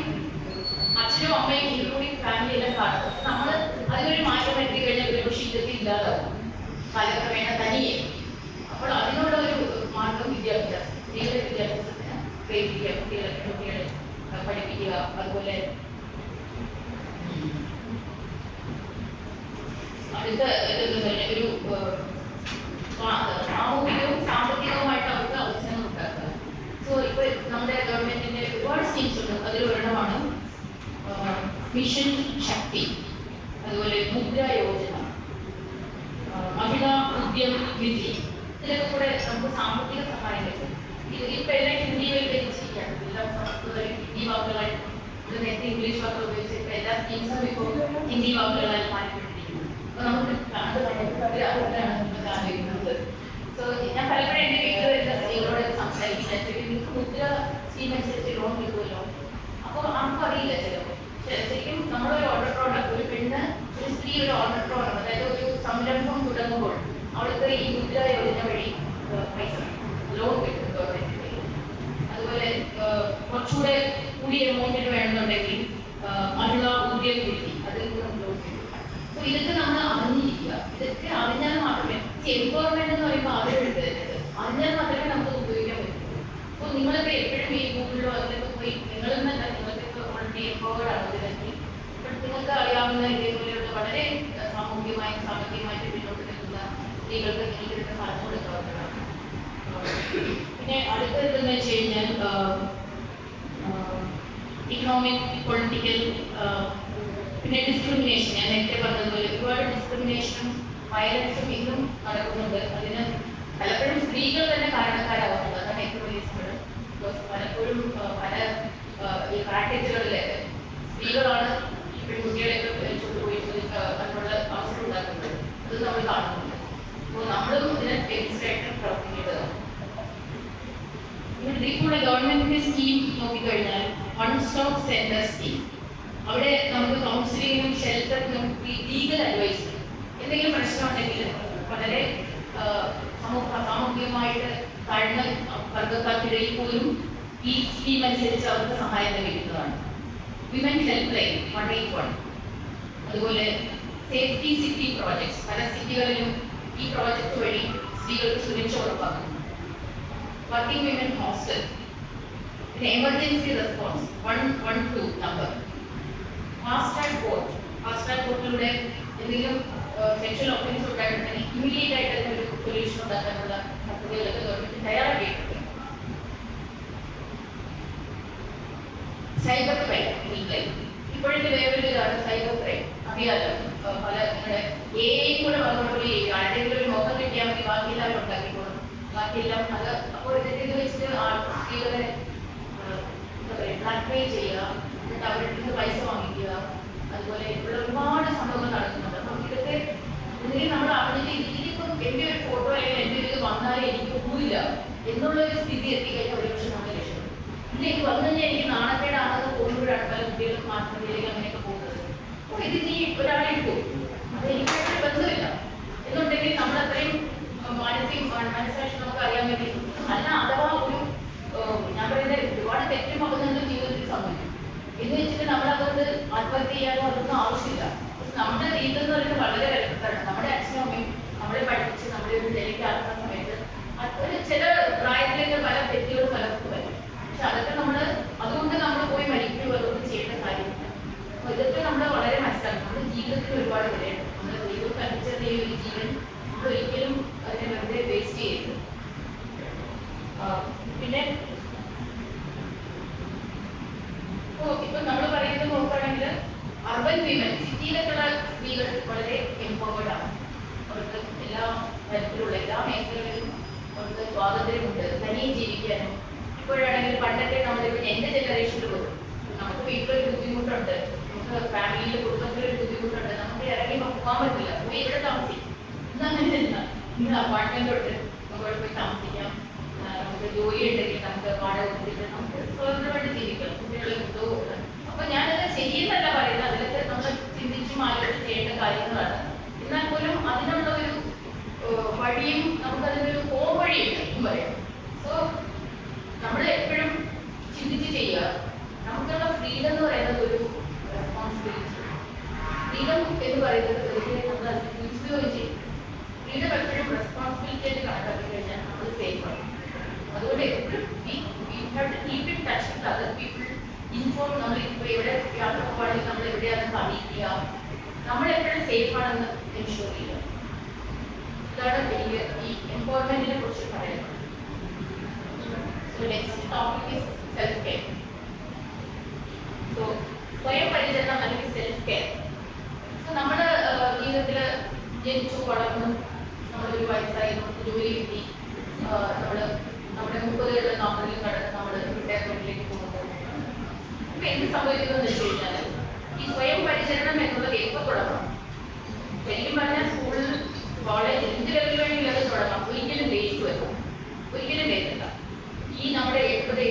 അച്ഛനും അമ്മയും ഇൻക്ലൂഡിങ് ഫാമിലി എല്ലാം കാണുന്നത്. നമ്മൾ അതിനൊരു മാറ്റം വരുത്തി കഴിഞ്ഞാൽ ഒരുപക്ഷെ ഇതൊക്കെ ഇല്ലാതാവും കാലക്രമേണ തനിയെ. അപ്പോൾ അതിനുള്ള ഒരു മാർഗം വിദ്യാഭ്യാസം, സ്ത്രീകളുടെ വിദ്യാഭ്യാസത്തിന് പ്രേരിപ്പിക്കുക, കുട്ടികളെ പഠിപ്പിക്കുക. അതുപോലെ അടുത്ത ഒരു സാമൂഹികവും സാമ്പത്തികവുമായിട്ട് അവർക്ക് അവസരങ്ങൾ ഉണ്ടാക്കുക. സോ ഇപ്പൊ നമ്മുടെ ഗവൺമെന്റിന്റെ ഒരുപാട് സ്കീംസ് ഉണ്ട്. അതിൽ ഒരെണ്ണമാണ് മിഷൻ ശക്തി, അതുപോലെ മുദ്ര യോജന, മഹിളാ ഉദ്യം നിധി. ഇതിലൊക്കെ കൂടെ നമുക്ക് സാമ്പത്തിക സഹായം കിട്ടും. ഇപ്പൊ എല്ലാം ഹിന്ദിവൽക്കരിച്ചിരിക്കുകയാണ്, എല്ലാം സംസ്കൃതം ഹിന്ദി വാക്കുകളായി. ഇത് നേരത്തെ ഇംഗ്ലീഷ് വാക്കുകൾ ഉപയോഗിച്ച് ഇപ്പൊ എല്ലാ സ്കീംസും ഇപ്പോൾ ഹിന്ദി വാക്കുകളായി മാറ്റപ്പെട്ടിരിക്കുന്നു. അപ്പൊ നമുക്ക് ആലോചിക്കുന്നത്. സോ ഞാൻ പലപ്പോഴും എന്റെ വീട്ടിൽ വരുന്ന സ്ത്രീകളോട് സംസാരിക്കുന്നത് നിങ്ങൾക്ക് മുദ്ര സ്കീം അനുസരിച്ച് ലോൺ കിട്ടുമല്ലോ. അപ്പോൾ നമുക്കറിയില്ല ചിലപ്പോൾ. ശരിക്കും നമ്മളൊരു ഓർഡർ പ്രോഡക്റ്റ്, ഒരു പെണ്ണ്, ഒരു സ്ത്രീ ഒരു ഓർഡർ പ്രോഡക്റ്റ്, അതായത് ഒരു സംരംഭം തുടങ്ങുമ്പോൾ അവൾക്ക് ഈ മുദ്ര യോജന വഴി പൈസ ലോൺ കിട്ടും ഗവൺമെന്റിന്റെ. അതുപോലെ കുറച്ചുകൂടെ കൂടിയ എമൗണ്ടിന് വേണമെന്നുണ്ടെങ്കിൽ മഹിളാ ഉദ്യം നിധി, അതിൽ നിന്ന് ലോൺ കിട്ടും. അപ്പൊ ഇതൊക്കെ നമ്മൾ അറിഞ്ഞിരിക്കുക. ഇതൊക്കെ അറിഞ്ഞാൽ മാത്രമേ, എംപവർമെന്റ് എന്ന് പറയുമ്പോൾ ആദ്യം അറിഞ്ഞാൽ മാത്രമേ നമുക്ക് ഉപയോഗിക്കാൻ പറ്റൂ. അപ്പോൾ നിങ്ങളൊക്കെ എപ്പോഴും ഈ ഗൂഗിളിലോ അതിലൊക്കെ പോയി നിങ്ങളെന്നല്ല, നിങ്ങൾക്കൊക്കെ ഓൾറെഡി എംപവേർഡ് ആണ് ഇതിലെങ്കിൽ. അപ്പോൾ നിങ്ങൾക്ക് അറിയാവുന്ന ഇതേപോലെയുള്ള വളരെ സാമൂഹികമായും സാമ്പത്തികമായിട്ട് മുന്നോട്ട് നിൽക്കുന്ന സ്ത്രീകൾക്ക് ഇതൊക്കെ പറഞ്ഞു കൊടുക്കാവുന്നതാണ്. പിന്നെ അടുത്തത് എന്ന് വെച്ച് കഴിഞ്ഞാൽ ഇക്കണോമിക്, പൊളിറ്റിക്കൽ, പിന്നെ ഡിസ്ക്രിമിനേഷൻ. ഞാൻ നേരത്തെ പറഞ്ഞതുപോലെ ഒരുപാട് ഡിസ്ക്രിമിനേഷനും വയലൻസും ഇന്നും നടക്കുന്നുണ്ട്. അതിന് പലപ്പോഴും സ്ത്രീകൾ തന്നെ കാരണക്കാരാവുന്നത്. അതാണ് ഏറ്റവും വലിയ സങ്കടം. പലപ്പോഴും പല ഈ പാക്കേജുകളിലെ സ്ത്രീകളാണ് ഈ പെൺകുട്ടികളെയൊക്കെ കൊണ്ടുപോയി അതിനുള്ള അവസരം ഉണ്ടാക്കുന്നത്. അത് നമ്മൾ കാണുന്നുണ്ട്. അപ്പോൾ നമ്മളും ഇതിനെ എക്സ്ട്രായിട്ട് പ്രവർത്തിക്കേണ്ടതാണ്. ഇതിൽ കൂടെ ഗവൺമെന്റിന്റെ സ്കീം നോക്കിക്കഴിഞ്ഞാൽ വൺ സ്റ്റോപ്പ് സെന്റർ സ്കീം. അവിടെ നമുക്ക് കൗൺസിലിങ്ങും ഷെൽട്ടറിനും ലീഗൽ അഡ്വൈസ്, എന്തെങ്കിലും പ്രശ്നമുണ്ടെങ്കിൽ വളരെ സാമൂഹികമായിട്ട് താഴ്ന്ന വർഗക്കാർക്കിടയിൽ പോലും ഈ സ്കീം അനുസരിച്ച് അവർക്ക് സഹായം ലഭിക്കുന്നതാണ്. Women help line 181. അതുപോലെ സേഫ്റ്റി സിറ്റി പ്രോജക്ട്സ്, പല സിറ്റികളിലും ഈ പ്രോജക്റ്റ് വഴി സ്ത്രീകൾക്ക് സുരക്ഷ ഉറപ്പാക്കുന്നു. വർക്കിംഗ് വിമൻ ഹോസ്റ്റൽ, പിന്നെ emergency response 112 number, fast track കോർട്ടിലൂടെ എന്തെങ്കിലും സെക്ഷൽ ഒഫൻസ് ഉണ്ടായിട്ടുണ്ടെങ്കിൽ ഇമ്മീഡിയറ്റ് ആയിട്ട് അതിനൊരു സൊല്യൂഷൻ ഉണ്ടാക്കാനുള്ള പദ്ധതികളൊക്കെ ഗവൺമെന്റ് തയ്യാറാക്കിയിട്ടുണ്ട്. സൈബർ ക്രൈം, ഇപ്പോഴത്തെ വേറൊരു ഇതാണ് സൈബർ ക്രൈം. അറിയാലോ, പല നിങ്ങളുടെ കൂടെ വന്നപ്പോൾ ആരെങ്കിലും ഒരു മുഖം കിട്ടിയാൽ മതി, ബാക്കിയെല്ലാം ഉണ്ടാക്കിക്കോളും, ബാക്കിയെല്ലാം അത്. അപ്പോൾ ഇത് വെച്ചിട്ട് സ്ത്രീകളെ എന്താ പറയുക, ബ്ലാക്ക്മെയിൽ ചെയ്യുക, എന്നിട്ട് അവരുടെ നിന്ന് പൈസ വാങ്ങിക്കുക, അതുപോലെ ഇവിടെ ഒരുപാട് സംഭവങ്ങൾ നടക്കുന്നുണ്ട്. അപ്പം ഇതൊക്കെ എന്തെങ്കിലും നമ്മൾ അറിഞ്ഞിട്ട് ഇതിലിപ്പം എൻ്റെ ഒരു ഫോട്ടോ അല്ലെങ്കിൽ എൻ്റെ ഇത് വന്നാലേ എനിക്ക് പോയില്ല എന്നുള്ളൊരു സ്ഥിതി എത്തിക്കഴിഞ്ഞാൽ ഒരുപക്ഷെ നമ്മൾ രക്ഷപ്പെടും. ഇതിലേക്ക് വന്നു കഴിഞ്ഞാൽ എനിക്ക് നാണക്കേടാണെന്ന് പോകുമ്പോഴാണ് പല കുട്ടികളും ആത്മഹത്യയിലേക്ക് അങ്ങനെയൊക്കെ പോകുന്നത്. അപ്പോൾ ഇത് നീ ഒരാളെ എടുക്കും, അത് എനിക്കായിട്ട് ബന്ധമില്ല എന്നുണ്ടെങ്കിൽ നമ്മൾ അത്രയും മനസ്സാക്ഷി നമുക്ക് അറിയാൻ വേണ്ടി. അല്ല, അഥവാ ഒരു ഞാൻ പറയുന്നത് ഒരുപാട് തെറ്റും അബദ്ധങ്ങളും ജീവിതത്തിൽ സംഭവിക്കും എന്ന് വെച്ചിട്ട് നമ്മളതുകൊണ്ട് ആത്മഹത്യ ചെയ്യാനോ അതൊന്നും ആവശ്യമില്ല. നമ്മുടെ ജീവിതം എന്ന് പറയുന്നത് വളരെ വിലപ്പെട്ടതാണ്. നമ്മുടെ അച്ഛനും അമ്മയും നമ്മളെ പഠിപ്പിച്ച് നമ്മുടെ ഒരു നിലയ്ക്ക് ആക്കുന്ന സമയത്ത് ഒരു ചില പ്രായത്തിലേക്ക് പല തെറ്റുകളും പലർക്കും വരും. പക്ഷെ അതൊക്കെ അതുകൊണ്ട് നമ്മൾ പോയി മരിക്കുകയോ അതുകൊണ്ട് ചെയ്യേണ്ട കാര്യമില്ല. അപ്പൊ ഇതൊക്കെ നമ്മൾ വളരെ മനസ്സിലാക്കണം. നമ്മുടെ ജീവിതത്തിൽ ഒരുപാട് വിലയുണ്ട്. നമ്മുടെ ദൈവം കൽപ്പിച്ച ഈ ഒരു ജീവൻ നമ്മൾ ഒരിക്കലും അതിനെ വെറുതെ വേസ്റ്റ് ചെയ്യരുത്. പിന്നെ ഇപ്പൊ നമ്മൾ പറയുന്നത് നോക്കുകയാണെങ്കിൽ അർബൻ വിമൻ, സിറ്റിയിലൊക്കെയുള്ള സ്ത്രീകൾ വളരെ എംപവേർഡ് ആണ്. അവർക്ക് എല്ലാ തരത്തിലുള്ള എല്ലാ മേഖലകളിലും അവർക്ക് സ്വാതന്ത്ര്യമുണ്ട്, തനിയെ ജീവിക്കാനും. ഇപ്പോഴാണെങ്കിൽ പണ്ടൊക്കെ നമ്മളിപ്പോൾ എൻ്റെ ജനറേഷനിൽ പോലും നമുക്ക് വീട്ടിലൊരു ബുദ്ധിമുട്ടുണ്ട്, നമുക്ക് ഫാമിലിയിൽ കുടുംബത്തിലൊരു ബുദ്ധിമുട്ടുണ്ട്, നമുക്ക് ഇറങ്ങി പോകാൻ പറ്റില്ല, പോയി ഇവിടെ താമസിക്കും. ഇന്ന് അങ്ങനെയല്ല, ഇന്ന് അപ്പാർട്ട്മെന്റോട്ട് നമുക്ക് പോയി താമസിക്കാം, നമുക്ക് ജോലി ഉണ്ടെങ്കിൽ നമുക്ക് വാടക കൊടുത്തിട്ട് നമുക്ക് സ്വതന്ത്രമായിട്ട് ജീവിക്കാം, കുട്ടികളെ കൊണ്ടുപോകുക. അപ്പൊ ഞാനത് ചെയ്യുന്നല്ല പറയുന്നത്, അതിലൊക്കെ നമ്മൾ ചിന്തിച്ചും ആലോചിച്ച് ചെയ്യേണ്ട കാര്യങ്ങളാണ്. എന്നാൽ പോലും അതിനുള്ള ഒരു വഴിയും നമുക്കതിനൊരു വഴിയുണ്ട് എന്ന് പറയാം. സോ നമ്മൾ എപ്പോഴും ചിന്തിച്ച് ചെയ്യുക. നമുക്കുള്ള ഫ്രീഡം എന്ന് പറയുന്നത് ഒരു റെസ്പോൺസിബിലിറ്റി. ഫ്രീഡം എന്ന് പറയുന്നത് ഒരിക്കലും നമ്മൾ അത് മിസ്യൂസ് ചെയ്യും. ഫ്രീഡം എപ്പോഴും റെസ്പോൺസിബിലിറ്റി ആയിട്ട് കണക്കാക്കി കഴിഞ്ഞാൽ നമ്മൾ സേഫാണ്. അതുകൊണ്ട് എപ്പോഴും keep in touch with other people, inform. നമ്മൾ ഇപ്പോൾ എവിടെ യാത്ര പോവുകയാണെങ്കിൽ നമ്മൾ എവിടെയാണെന്ന് അറിയിക്കുക, നമ്മളെപ്പോഴും സേഫ് ആണെന്ന് എൻഷുർ ചെയ്യുക. ഇതാണ് എനിക്ക് ഈ എംപവർമെന്റിനെ കുറിച്ച് പറയുന്നത്. So next topic is self-care. So സ്വയം പരിചരണം അല്ലെങ്കിൽ സെൽഫ് കെയർ. സോ നമ്മുടെ ജീവിതത്തിൽ ജനിച്ചു വളർന്നു, നമ്മളൊരു വയസ്സായി, നമുക്ക് ജോലി കിട്ടി, നമ്മുടെ 30-40 കടന്ന് നമ്മൾ റിട്ടയർമെന്റിലേക്ക് പോകുമ്പോൾ ഇപ്പൊ എന്ത് സംഭവിക്കുന്നതെന്ന് വെച്ച് കഴിഞ്ഞാൽ ഈ സ്വയം പരിചരണം എന്നുള്ളത് എപ്പോൾ തുടങ്ങണം? ശരിക്കും പറഞ്ഞാൽ സ്കൂളിൽ, കോളേജ്, എന്ത് ലെവലിൽ വേണമെങ്കിലും അത് തുടങ്ങാം. ഒരിക്കലും ലേറ്റ് വരും, ഒരിക്കലും ലേറ്റല്ല. ഈ നമ്മുടെ 70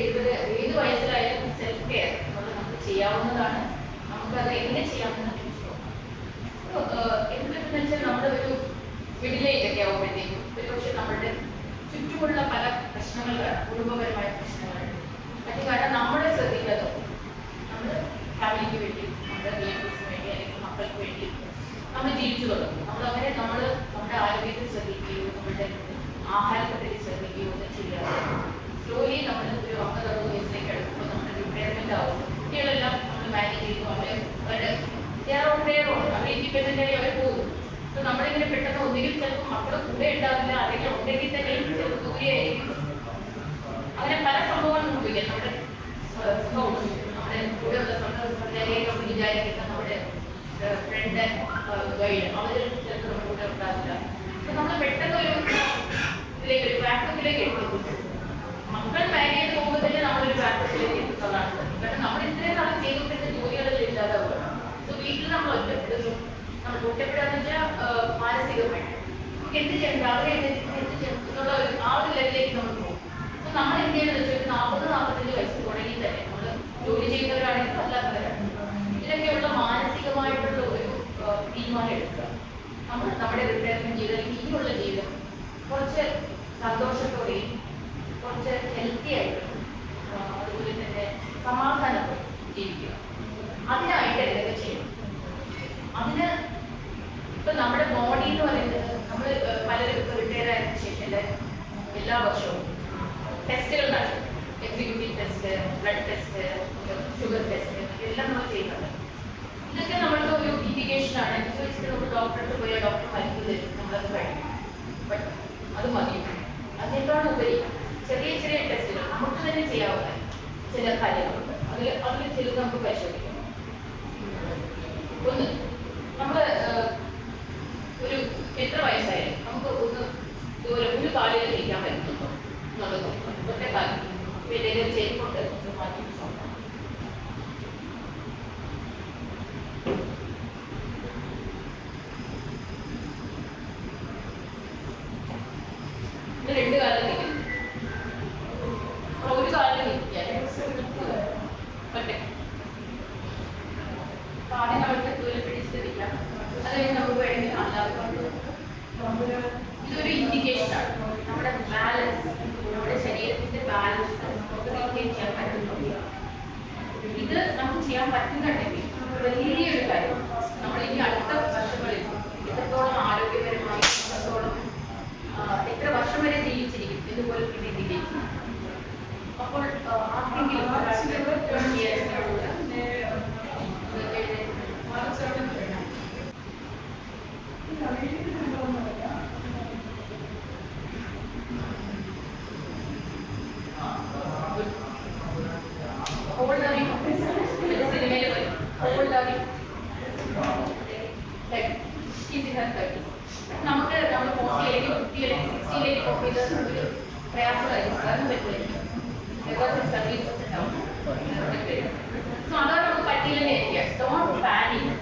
ഏത് വയസ്സിലായാലും സെൽഫ് കെയർ എന്നുള്ളത് നമുക്ക് ചെയ്യാവുന്നതാണ്. നമുക്കത് എങ്ങനെ ചെയ്യാമെന്ന് എന്തെന്ന് വെച്ചാൽ നമ്മുടെ ഒരു മിഡിൽ ഏജ് ഒക്കെ ആകുമ്പോഴത്തേക്കും ഒരുപക്ഷെ നമ്മുടെ ചുറ്റുമുള്ള പല പ്രശ്നങ്ങൾ കാണാം, കുടുംബപരമായ പ്രശ്നങ്ങൾ മറ്റു. കാരണം നമ്മളെ ശ്രദ്ധിക്കാതെ നമ്മൾ ഫാമിലിക്ക് വേണ്ടി, നമ്മുടെ റിലേറ്റീവ്സിന് വേണ്ടി അല്ലെങ്കിൽ മക്കൾക്ക് വേണ്ടി നമ്മൾ ജീവിച്ചു തുടങ്ങും. നമ്മളങ്ങനെ നമ്മുടെ ആരോഗ്യത്തെ ശ്രദ്ധിക്കുകയോ നമ്മുടെ ആഹാരത്തെ ശ്രദ്ധിക്കുകയോ ഒന്നും ചെയ്യാതെ സ്ലോലി നമ്മൾ ഒരു 50-60 വയസ്സിലേക്ക് എടുക്കുമ്പോൾ നമ്മുടെ റിട്ടയർമെന്റ് ആവും. കുട്ടികളെല്ലാം നമ്മൾ മാനേജ് ചെയ്തു, അവരുടെ ഇൻഡിപെൻഡന്റ് ആയി അവർ പോകും. അപ്പൊ നമ്മളിങ്ങനെ പെട്ടെന്ന് ഒന്നുകിൽ ചിലപ്പോൾ മക്കളെ കൂടെ ഉണ്ടാവില്ല, അല്ലെങ്കിൽ ഉണ്ടെങ്കിൽ തന്നെ ചിലപ്പോൾ ദൂരെയായിരിക്കും. അങ്ങനെ പല സംഭവങ്ങൾ സംഭവിക്കാം. നമ്മുടെ കൂടെയുള്ള നമ്മൾ വിചാരിക്കുന്ന നമ്മുടെ ഫ്രണ്ട് ഗൈഡ് അവര് ചിലപ്പോൾ നമ്മുടെ കൂടെ ഉണ്ടാവില്ല. അപ്പൊ നമ്മൾ പെട്ടെന്ന് ഒരു വാക്വത്തിലേക്ക് എത്തും. മക്കൾ മാനേജ് ചെയ്ത് പോകുമ്പോൾ തന്നെ നമ്മളൊരു വാക്വത്തിലേക്ക് എത്തുന്നതാണ്. കാരണം നമ്മൾ ഇത്രയും നാളെ ചെയ്തുകൊണ്ടിരുന്ന ജോലികളെല്ലാം ഇല്ലാതാവുക. സോ വീട്ടിൽ നമ്മൾ ഒറ്റപ്പെടുന്നു. നമ്മൾ ഒറ്റപ്പെടാന്ന് വെച്ചാൽ മാനസികമായിട്ട് നമുക്ക് എന്ത് ചെയ്യണം, രാവിലെ എന്ത് ചെയ്യണം എന്നുള്ള ആ ഒരു ലെവലിലേക്ക് നമ്മൾ പോകും. അപ്പൊ നമ്മൾ എന്ത് ചെയ്യുന്നത് വെച്ചാൽ 40-45 വയസ്സ് തുടങ്ങി തന്നെ നമ്മൾ ജോലി ചെയ്യുന്നവരാണെങ്കിൽ അല്ലാത്തവരാണ്. ഇതിലൊക്കെയുള്ള മാനസികമായിട്ടുള്ള ഒരു തീരുമാനം എടുക്കുക. നമ്മൾ നമ്മുടെ റിട്ടയർമെന്റ് ജീവിതം അല്ലെങ്കിൽ ഇനിയുള്ള ജീവിതം കുറച്ച് സന്തോഷത്തോടെയും കുറച്ച് ഹെൽത്തി ആയിട്ടും അതുപോലെ തന്നെ സമാധാനത്തോടെ ജീവിക്കുക. അതിനായിട്ട് എന്തൊക്കെ ചെയ്യണം? അതിന് ഇപ്പൊ നമ്മുടെ ബോഡി എന്ന് പറയുന്നത് നമ്മൾ പലരും റിട്ടയർ ആയതിനു ശേഷം എല്ലാ വർഷവും ടെസ്റ്റുകൾ നടത്തും. Executive test, blood test, sugar test എല്ലാം നമ്മൾ ചെയ്യുന്നുണ്ട്. ഇതൊക്കെ നമ്മൾക്ക് ഒരു ഇൻഡിക്കേഷൻ ആണ്. നമ്മൾ ഡോക്ടറെ പോയ ഡോക്ടർ മരുന്ന് തരും, നമ്മളത് കഴിക്കും. ബട്ട് അത് മതി. അതിനേക്കാൾ ഉപരി ചെറിയ ചെറിയ ടെസ്റ്റുകൾ നമുക്ക് തന്നെ ചെയ്യാവുന്ന ചില കാര്യങ്ങളുണ്ട്. അതിൽ ചിലത് നമുക്ക് പരിശോധിക്കാം. ഒന്ന്, നമ്മൾ ഒരു എത്ര വയസ്സായാലും നമുക്ക് ഒരു കാലിൽ ഇരിക്കാൻ പറ്റുന്നുണ്ടോ എന്നുള്ളത് ഒറ്റ കാലം വലിയ ചെരുപ്പുണ്ട് മാറ്റി നോക്കാം. രണ്ട് കാലം നിൽക്കുന്നു, ഒരു കാലം നിൽക്കാൻ ഒറ്റ ആദ്യം നമ്മൾക്ക് ദൂരെ പിടിച്ചിരിക്കാം. അത് കഴിഞ്ഞ് നമുക്ക് വേണമെങ്കിൽ ഇതൊരു ഇൻഡിക്കേഷൻ ആണ്. നമ്മുടെ ബാലൻസ്, നമ്മുടെ ശരീരത്തിന്റെ ബാലൻസ് നമുക്ക് മെയിൻറ്റെയിൻ ചെയ്യാൻ പറ്റുന്നുണ്ട്. ഇത് നമുക്ക് ചെയ്യാൻ പറ്റുന്നുണ്ടെങ്കിൽ വലിയൊരു കാര്യം. നമ്മൾ ഇനി അടുത്ത വർഷങ്ങളിൽ എത്രത്തോളം ആരോഗ്യപരമായി, എത്രത്തോളം എത്ര വർഷം വരെ ജീവിച്ചിരിക്കും ഇതുപോലെ ഇൻഡിക്കേഷൻ. അപ്പോൾ ആർക്കെങ്കിലും നമുക്ക് നമ്മൾ 40 അല്ലെങ്കിൽ 50 അല്ലെങ്കിൽ 60 ലേക്ക് കോപ്പി ചെയ്ത് ഒരു പ്രയാസമായിരിക്കും. അതൊന്നും പറ്റില്ലായിരിക്കും. സോ അതാണ് നമുക്ക് പറ്റിയില്ലെങ്കിൽ ഇരിക്കുക. ഡോണ്ട് പാനിക്,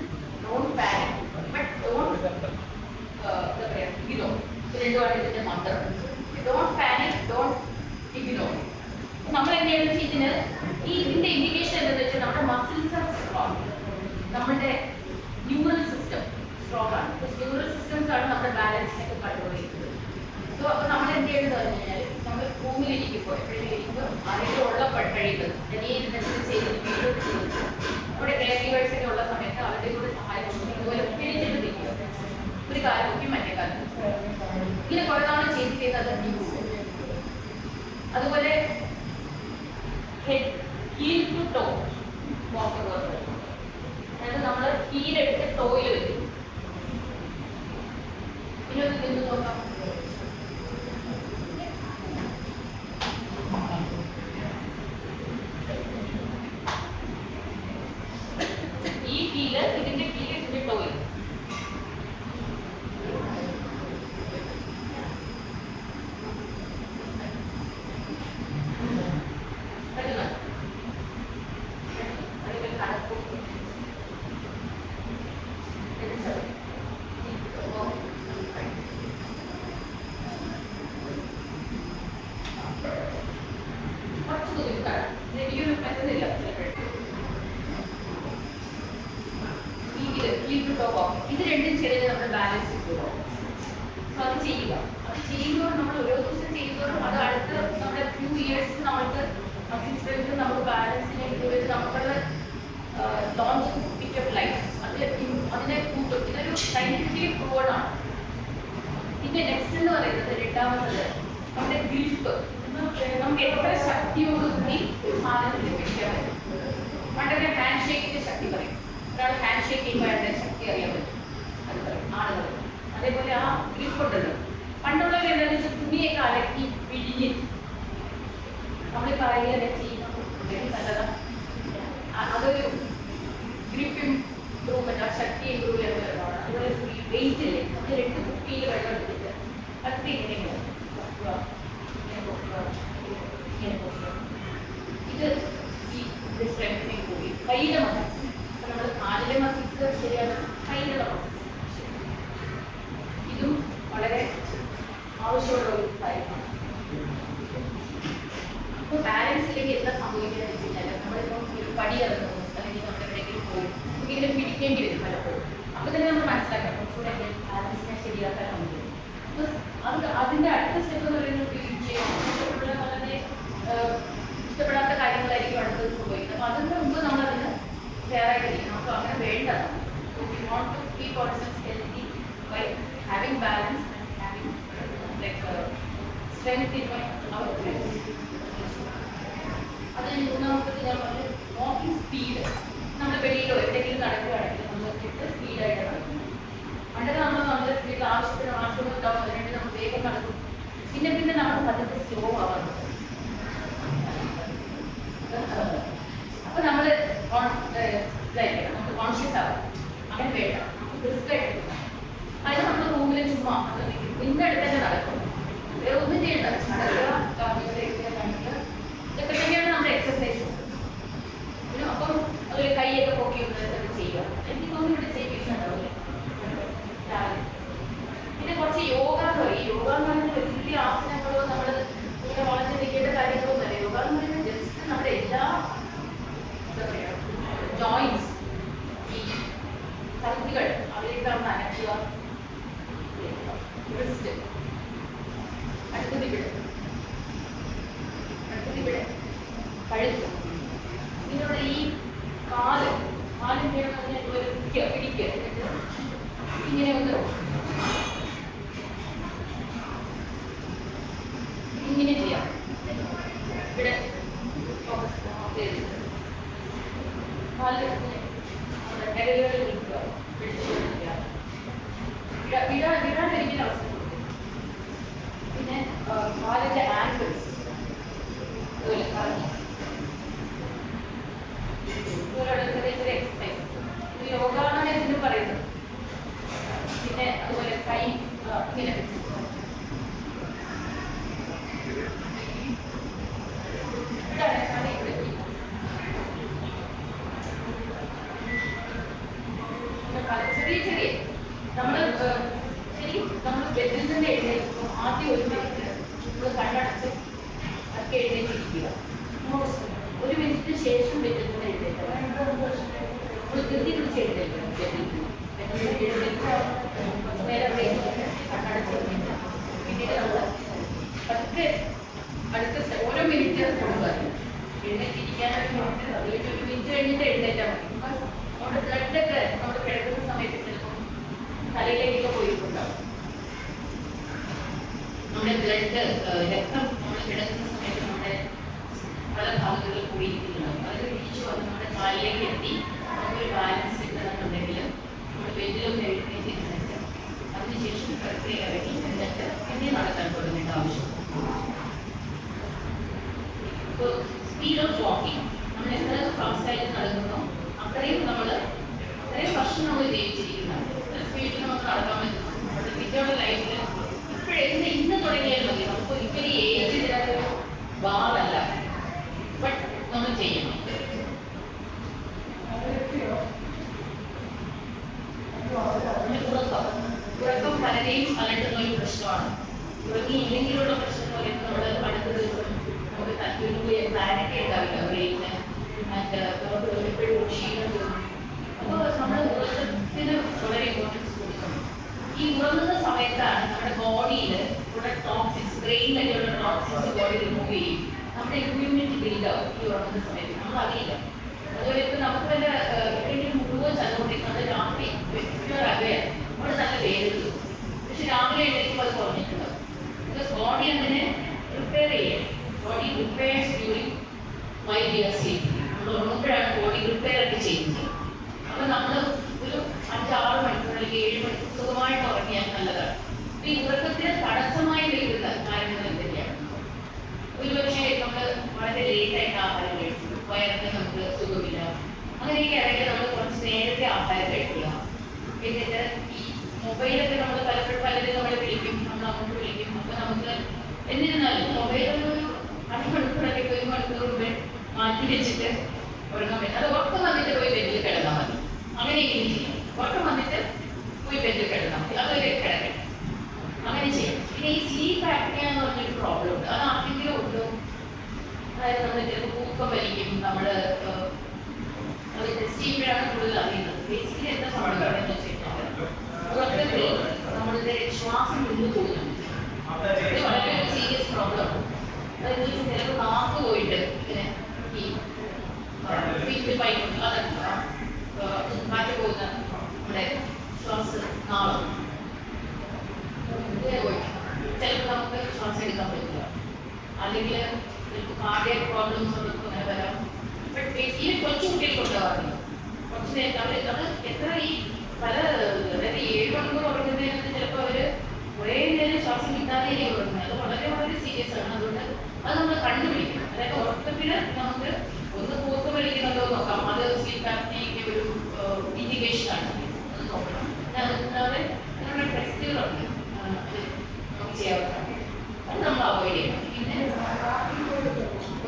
ബട്ട് ഡോണ്ട് എന്താ പറയാ, ഇഗ്നോർ. രണ്ടുമാണ് ഇതിന്റെ മന്ത്രം. Don't panic, don't ignore. നമ്മൾ എങ്ങനെയാണെന്ന് വെച്ചാൽ ഇതിന്റെ ഇൻഡിക്കേഷൻ എന്താണെന്ന് വെച്ചാൽ നമ്മുടെ മസിൽസ് ആർ സ്ട്രോങ്, നമ്മുടെ ന്യൂറൽ സിസ്റ്റം സ്ട്രോങ് ആണ്. ന്യൂറൽ സിസ്റ്റംസ് ആണ് നമ്മുടെ ബാലൻസിനൊക്കെ കൺട്രോൾ ചെയ്യുന്നത്. സോ അപ്പൊ നമ്മൾ എന്ത് ചെയ്യണമെന്ന് പറഞ്ഞു കഴിഞ്ഞാൽ, നമ്മൾ റൂമിലിരിക്കുമ്പോൾ എപ്പോഴും ഇരിക്കുമ്പോൾ ആരെങ്കിലും ഉള്ള കഴിയുന്നത് നമ്മുടെ കെയർ ഗീവേഴ്സ് ഒക്കെ ഉള്ള സമയത്ത് അവരുടെ കൂടെ സഹായം ഇതുപോലെ തിരിച്ചിട്ട് നിൽക്കുക. ഒരു കാലം നോക്കി മറ്റേ കാലം ഇങ്ങനെ കുറെ നാൾ ചെയ്ത് അത് അതുപോലെ heel to toe walk work. അതായത് നമ്മൾ ഹീലെടുത്ത് ടോയിൽ വരും. ഇനി ഒന്ന് നിന്ന് നോക്കാം. ഈ ഹീല് ഇതിന്റെ ഹീല് ഇതിന്റെ ടോയിൽ. ഇത് രണ്ടും ചെയ്ത് നമ്മുടെ ബാലൻസ് കിട്ടുമോ? സോ അത് ചെയ്യുക. അത് ചെയ്യുമ്പോൾ നമ്മൾ ഓരോ ദിവസം ചെയ്യുമ്പോഴും അത് അടുത്ത നമ്മുടെ ഫ്യൂ ഇയേഴ്സ് നമ്മൾക്ക് നമുക്ക് ബാലൻസിനെ നമുക്കുള്ള ലോഞ്ച് പിറ്റ് ഓഫ് ലൈഫ് അതിനെ കൂട്ടും. ഇതൊരു സയന്റിഫിക്കലി പ്രൂവഡ് ആണ്. പിന്നെ നെക്സ്റ്റ് എന്ന് പറയുന്നത് രണ്ടാമത് നമ്മുടെ ഗ്രിപ്പ്. നമുക്ക് എത്ര ശക്തിയോടുകൂടി ഒരു സാധനത്തിൽ പിടിക്കാൻ പറ്റും. പണ്ടൊക്കെ ഹാൻഡ് ഷേക്കിന്റെ ശക്തി പറയും. ഒരാൾ ഹാൻഡ് ഷേക്ക് ചെയ്യുമ്പോൾ അതിന്റെ ശക്തി അറിയാൻ പറ്റും. അത് പറയും ആളുകൾ. അതേപോലെ ആ ഗ്രിപ്പ് ഉണ്ടല്ലോ, പണ്ടുള്ളവർ എന്താണെന്ന് വെച്ചാൽ തുണിയൊക്കെ അലക്കി പിഴിഞ്ഞ് നമ്മൾ പറയുക ചെയ്യുന്ന നല്ലതാണ്. അതൊരു ഗ്രിപ്പ് ഇമ്പ്രൂവ്മെന്റ്, ആ ശക്തി ഇമ്പ്രൂവ് ചെയ്യുന്നതാണ്. അതുപോലെ വെയിറ്റ് ഇല്ലേ, നമ്മൾ 2 കുപ്പിയിൽ വെള്ളം എടുത്തിട്ട് അത് ഇങ്ങനെ ഇത് സ്ട്രെങ്തനിങ് കൂടി. കയ്യിലെ മസിൽസ്, നമ്മൾ കാലിലെ മസിൽസ് ശരിയാണ്, കയ്യിലുള്ള മസിൽസ് ഇതും വളരെ ആവശ്യമുള്ള ഒരു കാര്യമാണ്. ബാലൻസ് ഇല്ലെങ്കിൽ എന്താ സംഭവിക്കുന്നത് വെച്ച് കഴിഞ്ഞാൽ, നമ്മളിപ്പോൾ ഒരു പടി ഇറങ്ങുന്നു അല്ലെങ്കിൽ നമ്മൾ എവിടെയെങ്കിലും പോകും, ഇങ്ങനെ പിടിക്കേണ്ടി വരും പലപ്പോഴും. അപ്പൊ തന്നെ നമ്മൾ മനസ്സിലാക്കണം കുറച്ചുകൂടെ ബാലൻസിനെ ശരിയാക്കാൻ നമുക്ക്. അതിന്റെ അടുത്ത സ്റ്റെപ്പ് എന്ന് പറയുന്നത് വളരെ ഇഷ്ടപ്പെടാത്ത കാര്യങ്ങളായിരിക്കും അടുത്തത് സംഭവിക്കുന്നത്. അപ്പൊ അതിന് മുമ്പ് നമ്മളതിന് തയ്യാറായിട്ടിരിക്കണം. അപ്പൊ അങ്ങനെ വേണ്ടതാണ്. So we want to keep ourselves healthy by having balance and having like strength in our lives. അതിന് മൂന്നാമത്തെ ഞാൻ പറഞ്ഞു വാക്കിംഗ് സ്പീഡ്. നമ്മൾ വെളിയിലോ എവിടെയെങ്കിലും നടക്കുകയാണെങ്കിൽ നമ്മൾ സ്പീഡായിട്ട് നടക്കും. പണ്ട് നമ്മൾ സ്പീഡിൽ ആവശ്യത്തിന് ഉണ്ടാവും, അതിനുവേണ്ടി നമ്മൾ വേഗം നടക്കും. പിന്നെ പിന്നെ നമ്മൾ പതുക്കെ സ്ലോ ആവാറുണ്ട്. അപ്പൊ നമ്മൾ ഇതായിരിക്കണം, നമുക്ക് കോൺഷ്യസ് ആവാം. അങ്ങനെ വേണ്ട, നമുക്ക് റിസ്ക്കായിട്ട് അതിന് നമ്മൾ റൂമിൽ ചുമ്മാ നിന്റെ അടുത്ത് തന്നെ നടക്കും. വേറെ ഒന്നും ചെയ്യണ്ട, ഇതൊക്കെ തന്നെയാണ് നമ്മുടെ എക്സസൈസ്. അപ്പം അതൊരു കൈയൊക്കെ പൊക്കി ഇതൊക്കെ ചെയ്യുക. എനിക്ക് തോന്നുന്നു ഇവിടെ ചെയ്യിപ്പിക്കുന്നുണ്ടാവില്ലേ രാവിലെ. പിന്നെ കുറച്ച് യോഗ എന്ന് പറയും. യോഗ എന്ന് പറയുന്നത് വലിയ ആസനങ്ങളോ നമ്മൾ ഇങ്ങനെ വളർന്നിരിക്കേണ്ട കാര്യങ്ങളോ ഒന്നല്ല. യോഗ എന്ന് പറയുന്നത് ജസ്റ്റ് നമ്മുടെ എല്ലാ എന്താ പറയുക ജോയിൻസ്, ഈ സന്ധികൾ അവരേക്ക് നമ്മൾ അനക്കുക. റിസ്റ്റ് അടുത്തത് ഇവിടെ, അടുത്തത് ഇവിടെ കഴുത്ത്. നിങ്ങളുടെ ഈ കാലും ചെയ്യണമെന്ന് പിടിക്കുക. എന്നിട്ട് ഇങ്ങനെ ഒന്ന് ഇങ്ങനെ ചെയ്യാം. ഇവിടെ കരകളിൽ നിൽക്കുക, വിടാണ്ടിരിക്കുന്ന അവസ്ഥ. പിന്നെ കാലിന്റെ ആംഗിൾസ് അതുപോലെ കറങ്ങി ചെറിയ ചെറിയ എക്സസൈസ്. ഇത് യോഗ എന്നാണ് ഇതിന് പറയുന്നത്. പിന്നെ അതുപോലെ കൈ ഇങ്ങനെ ചെറിയ ചെറിയ നമ്മൾ ശരിക്കും നമ്മൾ ബെഡിൽ നിന്ന് എഴുന്നേൽക്കുമ്പോൾ ആദ്യം ഒരു മിനിറ്റ് നമ്മൾ കണ്ണടച്ച് ഒക്കെ എഴുന്നേറ്റിരിക്കുക. ഒരു മിനിറ്റിന് ശേഷം ബെഡിൽ നിന്ന് എഴുന്നേൽക്കുക. നമ്മൾ ധൃതി പിടിച്ച് എഴുന്നേൽക്കണം. നേരെ കണ്ണടച്ച് പിന്നീട് നമ്മൾ പതുക്കെ അടുത്ത ഓരോ മിനിറ്റ് കൊടുക്കുക. എഴുന്നേറ്റിരിക്കാനൊരു മിനിറ്റ്, അത് കഴിഞ്ഞ് ഒരു മിനിറ്റ് കഴിഞ്ഞിട്ട് എഴുന്നേറ്റാൽ മതി. നമ്മുടെ ബ്ലഡൊക്കെ നമ്മൾ കിടക്കുന്ന സമയത്ത് ചിലപ്പോൾ തലയിലേക്കൊക്കെ പോയിട്ടുണ്ടാവും. നമ്മുടെ ബ്ലഡ് രക്തം നമ്മൾ കിടക്കുന്ന സമയത്ത് നമ്മുടെ പല ഭാഗങ്ങളിൽ പോയിരിക്കുന്നുണ്ടാവും. അത് തിരിച്ചു വന്ന് നമ്മുടെ കാലിലേക്ക് എത്തി നമുക്കൊരു ബാലൻസ് കിട്ടണമെന്നുണ്ടെങ്കിൽ നമ്മൾ ബെഡിലൊന്ന് എഴുന്നേറ്റിരുന്നിട്ട് അതിനുശേഷം പ്രക്രിയ ഇറങ്ങി എന്നിട്ട് പിന്നെ നടക്കാൻ തുടങ്ങേണ്ട ആവശ്യം. ഇപ്പോൾ സ്പീഡ് ഓഫ് വാക്കിംഗ് നമ്മൾ എത്ര ഫാസ്റ്റായിട്ട് നടക്കുന്നോ അത്രയും വർഷം നമ്മൾ ജീവിച്ചിരിക്കുന്നത്. സ്പീഡിൽ നമുക്ക് നടക്കാൻ പറ്റും. നമ്മുടെ പിന്നീടുള്ള ലൈഫിൽ ഇപ്പോഴെന്ന് ഇന്ന് തുടങ്ങിയാൽ മതി. നമുക്ക് ഒരിക്കലും ഏജ് ഇതിനൊരു ബാറല്ല, ബട്ട് നമ്മൾ ചെയ്യണം. ഉറക്കം പലരെയും അലട്ടുന്ന ഒരു പ്രശ്നമാണ്. ഉറങ്ങിയില്ലെങ്കിലുള്ള പ്രശ്നം പോലെ നമ്മൾ അടുത്ത ദിവസം നമുക്ക് താല്പര്യം പ്ലാനൊക്കെ ഉണ്ടാവില്ല ബ്രെയിനിന്. നമുക്ക് എപ്പോഴും ക്ഷീണം തോന്നും. അപ്പോൾ നമ്മൾ ഉറക്കത്തിന് വളരെ ഇമ്പോർട്ടൻസ് കൊടുക്കണം. ഈ ഉറങ്ങുന്ന സമയത്താണ് നമ്മുടെ ബോഡിയിൽ ഉള്ള ടോക്സിൻസ്, ബ്രെയിനിലുള്ള ടോക്സിൻസ് ബോഡി റിമൂവ് ചെയ്യും. നമ്മുടെ ഇമ്മ്യൂണിറ്റി ബിൽഡാവും ഈ ഉറങ്ങുന്ന സമയത്ത്. നമ്മൾ അറിയില്ല. അതുപോലെ ഇപ്പം നമുക്ക് വല്ല എവിടെയെങ്കിലും മുഴുവൻ ചതുകൊണ്ടിരിക്കും. നമ്മൾ രാത്രി വെക്യൂറാകുകയാണ്, നമ്മൾ നല്ല വേദന. പക്ഷെ രാവിലെ എഴുന്നേൽക്കുമ്പോൾ അത് കുറഞ്ഞിട്ടുണ്ടാവും. ബിക്കോസ് ബോഡി അതിനെ പ്രിപ്പയർ ചെയ്യും. Body prepares during while we are sleeping. നമ്മൾ ഉറങ്ങുമ്പോഴാണ് ബോഡി പ്രിപ്പയർ ഒക്കെ ചെയ്യുന്നത്. അപ്പൊ നമ്മൾ ഒരു 5-6 മണിക്കൂർ അല്ലെങ്കിൽ 7 മണിക്കൂർ സുഖമായിട്ട് ഉറങ്ങിയാൽ നല്ലതാണ്. ഈ ഉറക്കത്തിന് തടസ്സമായി വരുന്ന കാര്യങ്ങൾ എന്തൊക്കെയാണ്? ഒരുപക്ഷെ നമ്മൾ വളരെ ലേറ്റായിട്ട് ആഹാരം കഴിച്ചു, വയറിന് നമുക്ക് സുഖമില്ല, അങ്ങനെയൊക്കെ ആണെങ്കിൽ നമ്മൾ കുറച്ച് നേരത്തെ ആഹാരം കഴിക്കുക. എന്നിട്ട് ഈ മൊബൈലൊക്കെ നമ്മൾ പലരും നമ്മളെ വിളിക്കും, നമ്മൾ അങ്ങോട്ട് വിളിക്കും. അപ്പൊ നമുക്ക് എന്നിരുന്നാലും മൊബൈലൊരു 5 മണിക്കൂറൊക്കെ 1 മണിക്കൂർ മുമ്പേ മാറ്റി വെച്ചിട്ട് ഉറങ്ങാൻ പറ്റും. അത് ഉറക്കം വന്നിട്ട് പോയി ബെഡിൽ കിടന്നാൽ മതി. അങ്ങനെയെങ്കിലും ചെയ്യും. ഉറക്കം വന്നിട്ട് പോയി ബെഡിൽ കിടന്നാൽ മതി. അതൊരു കിടക്കണം. അങ്ങനെ ചെയ്യും. പിന്നെ ഈ സ്ലീപ്പ് ആപ്നിയ എന്ന് പറഞ്ഞൊരു പ്രോബ്ലം ഉണ്ട്. അത് ആർക്കെങ്കിലും ഉണ്ടോ? അതായത് നമ്മൾ ചിലപ്പോൾ തൂക്കം വലിക്കും. നമ്മൾ അത് ടെസ്റ്റ് ചെയ്യുമ്പോഴാണ് കൂടുതൽ അറിയുന്നത്. ബേസിക്കലി എന്താ സംഭവിക്കുകയാണെന്ന് വെച്ചിട്ടുണ്ടെങ്കിൽ ഉറക്കത്തിൽ നമ്മളുടെ ശ്വാസം നിന്ന് പോകുന്നുണ്ട്. ഇത് വളരെ ഒരു സീരിയസ് പ്രോബ്ലമാണ്. അതായത് ചിലപ്പോൾ നാക്ക് പോയിട്ട് ഇങ്ങനെ ഈ പൈപ്പ് കാറ്റ് പോകുന്ന നമ്മുടെ ശ്വാസം നാളം ചിലപ്പോൾ നമുക്ക് ശ്വാസം എടുക്കാൻ പറ്റില്ല, അല്ലെങ്കിൽ കാർഡിയക് പ്രോബ്ലംസ് ഉള്ളവർക്ക് അങ്ങനെ വരാം. ബട്ട് ഈ കൊച്ചു കുട്ടികൾക്കുണ്ടാവാറില്ല. കുറച്ച് നേരം അത് എത്ര ഈ പല അതായത് 7 മണിക്കൂർ ഉറങ്ങുന്നതിന് ചിലപ്പോൾ അവര് കുറേ നേരം ശ്വാസം കിട്ടാതെയായിരിക്കും ഉറങ്ങുന്നത്. അത് വളരെ വളരെ സീരിയസ് ആണ്. അതുകൊണ്ട് അത് നമ്മൾ കണ്ടുപിടിക്കണം. അതായത് ഉറക്കത്തിന് നമുക്ക് ഒന്ന് പൂർത്ത് വലിക്കുന്നതോ നോക്കാം, അത് സ്ലീപ്പ് ആപ്നിയയ്ക്ക് ഒരു ഇൻഡിക്കേഷൻ ആണ്, അത് നോക്കണം. അതുകൂടാതെ നമ്മുടെ ടെസ്റ്റുകളുണ്ട്, അത് നമുക്ക് ചെയ്യാവുന്നതാണ്. അത് നമ്മൾ അവോയ്ഡ് ചെയ്യണം. പിന്നെ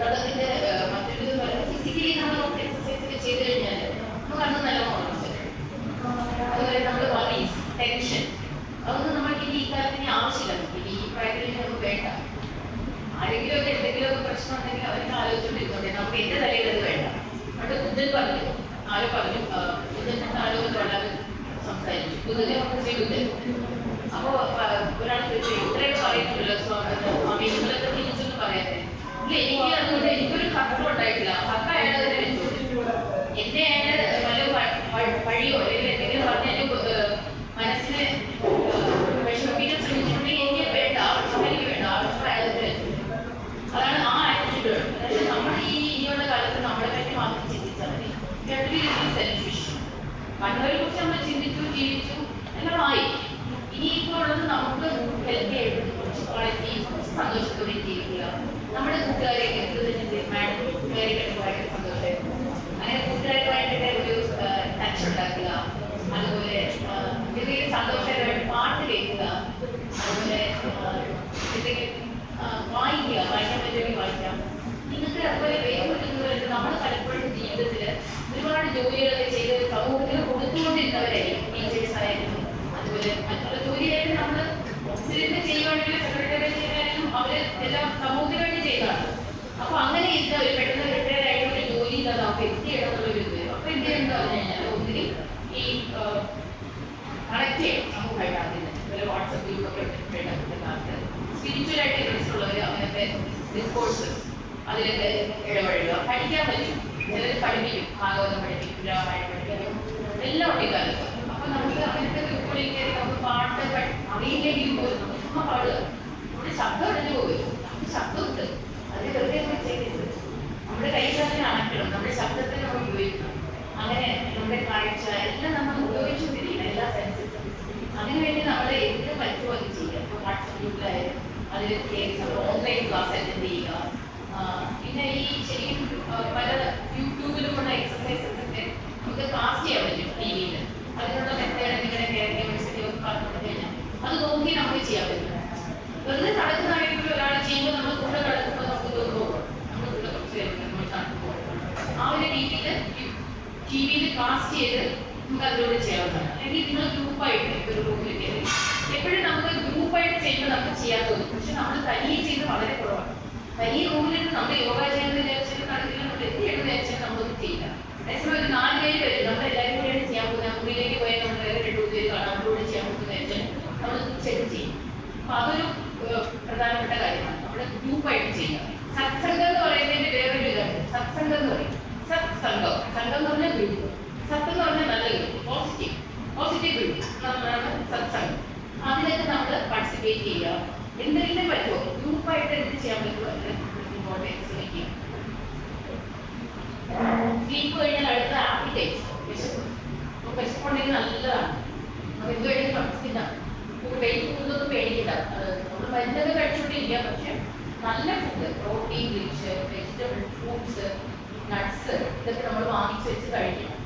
ഉറക്കത്തിന്റെ മറ്റൊരു ഫിസിക്കലി നമ്മൾ എക്സസൈസ് ചെയ്ത് കഴിഞ്ഞാൽ നമുക്ക് അന്ന് നല്ലോണം ഉറങ്ങാൻ പറ്റും. അതുപോലെ നമ്മൾ വറീസ്, ടെൻഷൻ, അതൊന്നും നമ്മൾക്ക് ഇനി ഈ കാലത്തിന് ആവശ്യമില്ല. ഇനി ഈ പ്രായത്തിൽ നമുക്ക് വേണ്ട. ആരെങ്കിലും ഒക്കെ എന്തെങ്കിലുമൊക്കെ പ്രശ്നം ഉണ്ടെങ്കിൽ അവർക്ക് ആലോചിച്ചുകൊണ്ടിരുന്നോട്ടെ, നമുക്ക് എന്റെ തലയിൽ അത് വേണ്ട. അവിടെ ബുദ്ധൻ പറഞ്ഞു, ആരോ പറഞ്ഞു, ബുദ്ധൻ ആരോ വളരെ സംസാരിച്ചു, ബുദ്ധൻ. അപ്പോ ഒരാൾ ചോദിച്ചു, ഇത്രയൊക്കെ പറയുന്നുണ്ടല്ലോ സ്വാമി, നിങ്ങളൊക്കെ തിരിച്ചൊന്നും പറയാതെ. ഇല്ല, എനിക്ക് അതുകൊണ്ട് എനിക്കൊരു ഹക്കം ഉണ്ടായിട്ടില്ല. ഹക്കം അയാൾ തന്നെ വെച്ചു. എന്നെ അയാൾ വല്ല വഴിയോ അല്ലെങ്കിൽ എന്തെങ്കിലും പറഞ്ഞാലും മനസ്സിനെ വിഷമിപ്പിക്കാൻ ശ്രമിച്ചിട്ടുണ്ടെങ്കിൽ എനിക്ക് വേണ്ട, ആവശ്യം എനിക്ക് വേണ്ട, ആവശ്യം അയാൾ തന്നെ വെച്ചു. അതാണ് ആ ആറ്റിറ്റ്യൂഡ്. അതായത് നമ്മൾ ഇനിയുള്ള കാലത്ത് നമ്മളെ പറ്റി മാത്രം ചിന്തിച്ചാൽ മതി. സെൽഫിഷ്. മറ്റുള്ളവരെ കുറിച്ച് നമ്മൾ ചിന്തിച്ചു, ജീവിച്ചു, എല്ലാം ആയി. ഇനിയിപ്പോൾ ഉള്ളത് നമുക്ക് ഹെൽത്തി ആയിട്ട് കുറച്ച് ക്വാളിറ്റി സന്തോഷത്തോടെ ജീവിക്കുക. നമ്മുടെ കൂട്ടുകാരെ മാഡം കൂട്ടുകാരെ ഭയങ്കര സന്തോഷമായിരുന്നു. അങ്ങനെ കൂട്ടുകാരുമായിട്ട് ഒരു ടച്ച് ഉണ്ടാക്കുക. അതുപോലെ എന്തെങ്കിലും സന്തോഷകരമായിട്ട് പാട്ട് കേൾക്കുക. അതുപോലെ എന്തെങ്കിലും വായിക്കാൻ പറ്റുമെങ്കിൽ വായിക്കാം. നിങ്ങൾക്ക് അതുപോലെ വേറെ നമ്മൾ പലപ്പോഴും ജീവിതത്തിൽ ഒരുപാട് ജോലികളൊക്കെ ചെയ്ത് സമൂഹത്തിന് കൊടുത്തുകൊണ്ടിരുന്നവരായിരിക്കും. ടീച്ചേഴ്സ് ആയാലും അതുപോലെ മറ്റുള്ള ജോലിയായാലും നമ്മൾ ഓഫീസിലിരുന്ന് ചെയ്യുവാണെങ്കിൽ സെക്രട്ടറി ചെയ്യാനും അവര് എല്ലാം സമൂഹത്തിന് വേണ്ടി ചെയ്തതാണ്. അപ്പൊ അങ്ങനെ ഇരുന്ന ഒരു പെട്ടെന്ന് റിട്ടയർ ആയിട്ട് ഒരു ജോലി ഇല്ലാതെ നമുക്ക് എത്തിയിടുന്നുള്ളൊരു ഇത് വരും. അപ്പൊ എന്ത് ചെയ്യുന്നത് പറഞ്ഞു കഴിഞ്ഞാൽ ഒത്തിരി ഈ കണക്ട് ചെയ്യണം സമൂഹമായിട്ട്. അതിന് വാട്സപ്പ് ഗ്രൂപ്പൊക്കെ എടുത്തിട്ട് സ്പിരിച്വലായിട്ട് ഇൻട്രസ്റ്റ് ഉള്ളവർ അങ്ങനത്തെ ഡിസ്കോഴ്സസ് അതിലൊക്കെ ഇടപഴകുക. പഠിക്കാൻ പറ്റും, ചിലർ പഠിപ്പിക്കും, ഭാഗവതം പഠിപ്പിക്കും, രാമായണം പഠിപ്പിക്കും, എല്ലാം ഉണ്ട് കാലത്ത്. അപ്പൊ നമുക്ക് അങ്ങനത്തെ ഗ്രൂപ്പുകളിൽ കയറി നമുക്ക് പാട്ട് അറിയില്ലെങ്കിലും പോലും നമ്മൾ ചുമ്മാ പാടുക. നമ്മുടെ ശബ്ദം അടഞ്ഞു പോകും. നമുക്ക് ശബ്ദമുണ്ട്, അത് വെറുതെ ചെയ്യരുത്. നമ്മുടെ കൈകാലിന് അണക്കണം, നമ്മുടെ ശബ്ദത്തെ നമ്മൾ ഉപയോഗിക്കണം. അങ്ങനെ നമ്മുടെ കാഴ്ച എല്ലാം നമ്മൾ ഉപയോഗിച്ചുകൊണ്ടിരിക്കണം, എല്ലാ സെൻസസും. അതിനുവേണ്ടി നമ്മൾ എന്ത് പറ്റുമോ അത് ചെയ്യുക. ഇപ്പോൾ വാട്സപ്പ് ഗ്രൂപ്പിലായാലും അതിൽ ഓൺലൈൻ ക്ലാസ് അറ്റൻഡ് ചെയ്യുക. പിന്നെ ഈ ശരിക്കും പല യൂട്യൂബിലുമുള്ള എക്സസൈസസ് ഒക്കെ നമുക്ക് കാസ്റ്റ് ചെയ്യാൻ പറ്റും ടി.വിയിൽ. അതിനുള്ള മെത്തേഡ് നിങ്ങളുടെ കേരള യൂണിവേഴ്സിറ്റി ഒക്കെ പറഞ്ഞു കഴിഞ്ഞാൽ അത് നോക്കി നമുക്ക് ചെയ്യാൻ പറ്റും. വെറുതെ നടക്കുന്നതാണെങ്കിൽ ഒരാൾ ചെയ്യുമ്പോൾ നമ്മൾ കൂടെ കിടക്കുമ്പോൾ നമുക്ക് തോന്നുമ്പോൾ നമ്മൾ കൂടെ കുറച്ച് പേരുണ്ട്, നമ്മൾ നടക്കുമ്പോൾ ആ ഒരു രീതിയിൽ ടി.വിയിൽ കാസ്റ്റ് ചെയ്ത് നമുക്ക് അതിലൂടെ ചെയ്യാവുന്നതാണ്. അല്ലെങ്കിൽ നിങ്ങൾ ഗ്രൂപ്പായിട്ട് ഒരു റൂമിൽ കയറി എപ്പോഴും നമുക്ക് ഗ്രൂപ്പായിട്ട് ചെയ്യുമ്പോൾ നമുക്ക് ചെയ്യാൻ തോന്നും. പക്ഷെ നമ്മൾ തനിയെ ചെയ്ത് വളരെ കുറവാണ്. തനിയെ റൂമിലിട്ട് നമ്മൾ യോഗ ചെയ്യുന്നത് വിചാരിച്ചിട്ട് നടക്കില്ല, നമ്മൾ എന്തെങ്കിലും വിചാരിച്ചാൽ നമ്മളൊന്നും ചെയ്യില്ല. അതേസമയം ഒരു 4 പേര് വരും, നമ്മൾ എല്ലാവരും കൂടെയാണ് ചെയ്യാൻ പോകുന്നത്. മുറിയിലേക്ക് പോയാൽ നമ്മൾ വേറെ 2 പേര് കാണാം, അവരോട് ചെയ്യാൻ പോകുന്നത് വെച്ചാൽ നമ്മൾ തീർച്ചയായിട്ടും ചെയ്യും. അപ്പൊ അതൊരു പ്രധാനപ്പെട്ട കാര്യമാണ്, നമ്മൾ ഗ്രൂപ്പായിട്ട് ചെയ്യുക. സത്സംഗം എന്ന് പറയുന്നതിന്റെ വേറൊരു ഇതാണ്. സത്സംഗം എന്ന് പറയും, സത്സംഗം. സംഘം എന്ന് പറഞ്ഞാൽ ഗ്രൂപ്പ്, സത്ത് എന്ന് പറഞ്ഞാൽ നല്ല ഗ്രൂപ്പ്, പോസിറ്റീവ് ഗ്രൂപ്പ്, നമ്മളാണ് സത്സംഗം. അതിലൊക്കെ നമ്മൾ പാർട്ടിസിപ്പേറ്റ് ചെയ്യുക. എന്തെങ്കിലും പറ്റുമോ ഗ്രൂപ്പായിട്ട് എന്ത് ചെയ്യാൻ പറ്റുമോ അതിന് ഇമ്പോർട്ടൻസ് വയ്ക്കുക. സ്ലീപ്പ് കഴിഞ്ഞാൽ അടുത്ത ആപ്പിറ്റൈറ്റ്, വിശപ്പ്. വിശപ്പുണ്ടെങ്കിൽ നല്ലതാണ്, നമുക്ക് എന്ത് വേണമെങ്കിലും ഭക്ഷിക്കാം. വെയിറ്റ് കൂടുതലൊന്നും പേടിക്കില്ല. നമ്മൾ മരുന്നൊക്കെ കഴിച്ചുകൊണ്ടിരിക്കാം. പക്ഷെ നല്ല food, protein rich vegetable, fruits, nuts ഇതൊക്കെ നമ്മൾ വാങ്ങിച്ച് വെച്ച് കഴിക്കണം.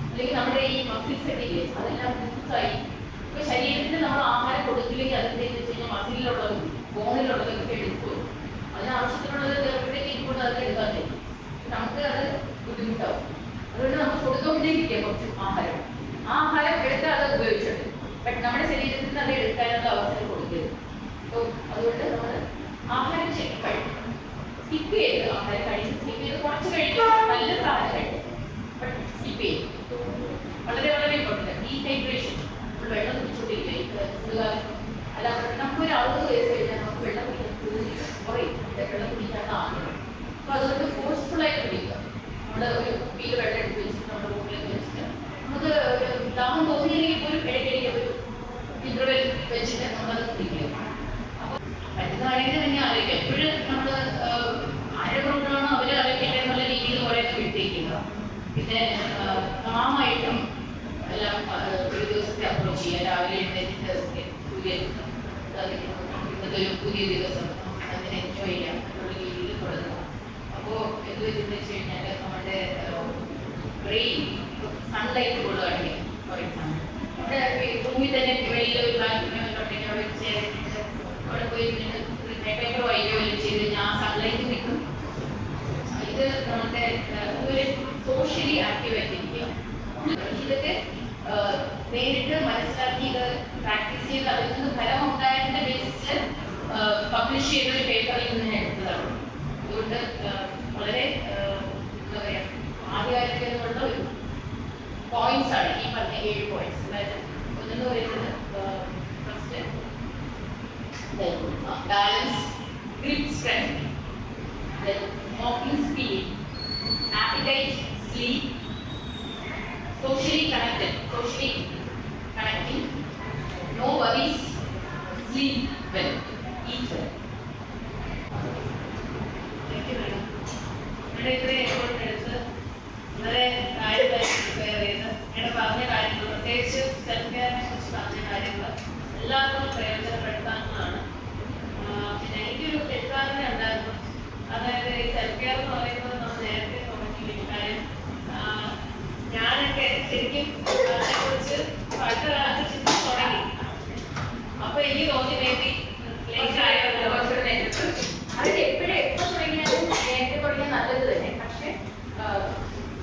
അല്ലെങ്കിൽ നമ്മുടെ ഈ മസിൽസ് ഒക്കെ ഇല്ലേ അതെല്ലാം ലൂസായി. ഇപ്പൊ ശരീരത്തിന് നമ്മൾ ആഹാരം കൊടുക്കില്ലെങ്കിൽ അതെന്തെന്ന് വെച്ച് കഴിഞ്ഞാൽ മസിലിലുള്ളതും ബോണിലുള്ളതൊക്കെ എടുക്കും. അതിനാവശ്യത്തിനുള്ളത് എവിടേക്ക് ഇരിക്കൊണ്ട് അതൊക്കെ എടുക്കാൻ കഴിയും. നമുക്ക് അത് ബുദ്ധിമുട്ടാവും. അതുകൊണ്ട് നമ്മൾ കൊടുത്തുകൊണ്ടേയിരിക്കുക കുറച്ച് ആഹാരം. ആ ആഹാരം എടുത്താൽ അത് ഉപയോഗിച്ചിട്ട് ബട്ട് നമ്മുടെ ശരീരത്തിൽ നിന്ന് അത് എടുക്കാനുള്ള അവസരം കൊടുക്കരുത്. അപ്പോൾ അതുകൊണ്ട് നമ്മൾ ആഹാരം ശരിക്കും കഴിക്കണം. സ്കിപ്പ് ചെയ്ത് ആഹാരം കഴിക്കും, സ്കിപ്പ് ചെയ്ത് കുറച്ച് കഴിക്കും, നല്ല സാധനം കഴിക്കും, ബട്ട് സ്കിപ്പ് ചെയ്യും. വളരെ വളരെ ഇമ്പോർട്ടൻ്റ് ഡീഹൈഡ്രേഷൻ. നമ്മൾ വെള്ളം കുടിച്ചുകൊണ്ടിരിക്കുക. അല്ലാതെ നമുക്കൊരു 60 വയസ്സ് കഴിഞ്ഞാൽ നമുക്ക് വെള്ളം കുടിക്കുന്നത് കുറയും. വെള്ളം കുടിക്കാത്ത ആഗ്രഹം. അപ്പൊ അതുകൊണ്ട് ഫോഴ്സ്ഫുൾ ആയിട്ട് കുടിക്കുക. നമ്മുടെ ഒരു കുപ്പിയിൽ വെള്ളം എടുത്ത് വെച്ചിട്ട് നമ്മുടെ റൂമിലേക്ക് വെച്ചിട്ട് നമുക്ക് ദാഹം തോന്നിയില്ലെങ്കിൽ പോലും ഇടയ്ക്കിടയ്ക്ക് ചെയ്യാം. രാവിലെ എഴുന്നേറ്റ് ഇന്നത്തെ ഒരു പുതിയ ദിവസം അതിനെ എൻജോയ് ചെയ്യാം എന്നുള്ള രീതിയിൽ തുടങ്ങുക. അപ്പോൾ എന്ത് വെച്ചെന്ന് വെച്ച് കഴിഞ്ഞാൽ നമ്മുടെ ബ്രെയിൻ സൺലൈറ്റ് കൊള്ളുകയാണെങ്കിൽ ഫോർ എക്സാമ്പിൾ നമ്മുടെ റൂമിൽ തന്നെ വെളിയിൽ ഒരു ബാൽക്കണിയിലുണ്ടെങ്കിൽ അവിടെ ചേർന്നിട്ട് അവിടെ പോയി പേപ്പറോ വൈകോ എല്ലാം ചെയ്ത് കഴിഞ്ഞാൽ ആ സൺലൈറ്റ് കിട്ടും. ഇത് നമ്മുടെ ഒരു സോഷ്യലി ആക്റ്റീവ് ആയിട്ടിരിക്കുക. ഇതൊക്കെ നേരിട്ട് മനസ്സിലാക്കി ഇത് പ്രാക്ടീസ് ചെയ്ത് അതിൽ നിന്ന് ഫലം ഉണ്ടായതിന്റെ ബേസിസിൽ പബ്ലിഷ് ചെയ്ത ഒരു പേപ്പറിൽ നിന്ന് ഞാൻ എടുത്തതാണ്. അതുകൊണ്ട് വളരെ എന്താ പറയാ ആധികാരികതയുള്ള ഒരു പോയിന്റ്സ് ആണ് ഈ പറഞ്ഞ 7 പോയിന്റ്സ്. അതായത് ഒന്നെന്ന് പറയുന്നത് first balance, grip strength, walking speed, appetite, sleep, socially connecting, no worries, sleep well, eat well. Thank you, madam. ഇവിടെ ഇത്രയും എഫോർട്ട് എടുത്ത് വളരെ കാര്യമായി പ്രിപ്പയർ ചെയ്ത് ഇവിടെ പറഞ്ഞ കാര്യങ്ങൾ, പ്രത്യേകിച്ച് സെൽഫ് കെയറിനെ കുറിച്ച് പറഞ്ഞ കാര്യങ്ങൾ എല്ലാവർക്കും പ്രയോജനപ്പെടുത്താവുന്നതാണ്. പിന്നെ എനിക്കൊരു തെറ്റിദ്ധാരണ ഉണ്ടായിരുന്നു. അതായത് ഈ സെൽഫ് കെയർ എന്ന് പറയുന്നത് നമ്മൾ നേരത്തെ തുടങ്ങിയില്ല. കാര്യം ഞാനൊക്കെ ശരിക്കും അതിനെക്കുറിച്ച് അടുത്ത കാലത്ത് ചിന്തിച്ച് തുടങ്ങി. അപ്പൊ എനിക്ക് തോന്നി മേബി ലേറ്റ് ആയല്ലോ. അതിൽ എപ്പോൾ തുടങ്ങിയാലും നേരത്തെ തുടങ്ങിയാൽ നല്ലത് തന്നെ. പക്ഷെ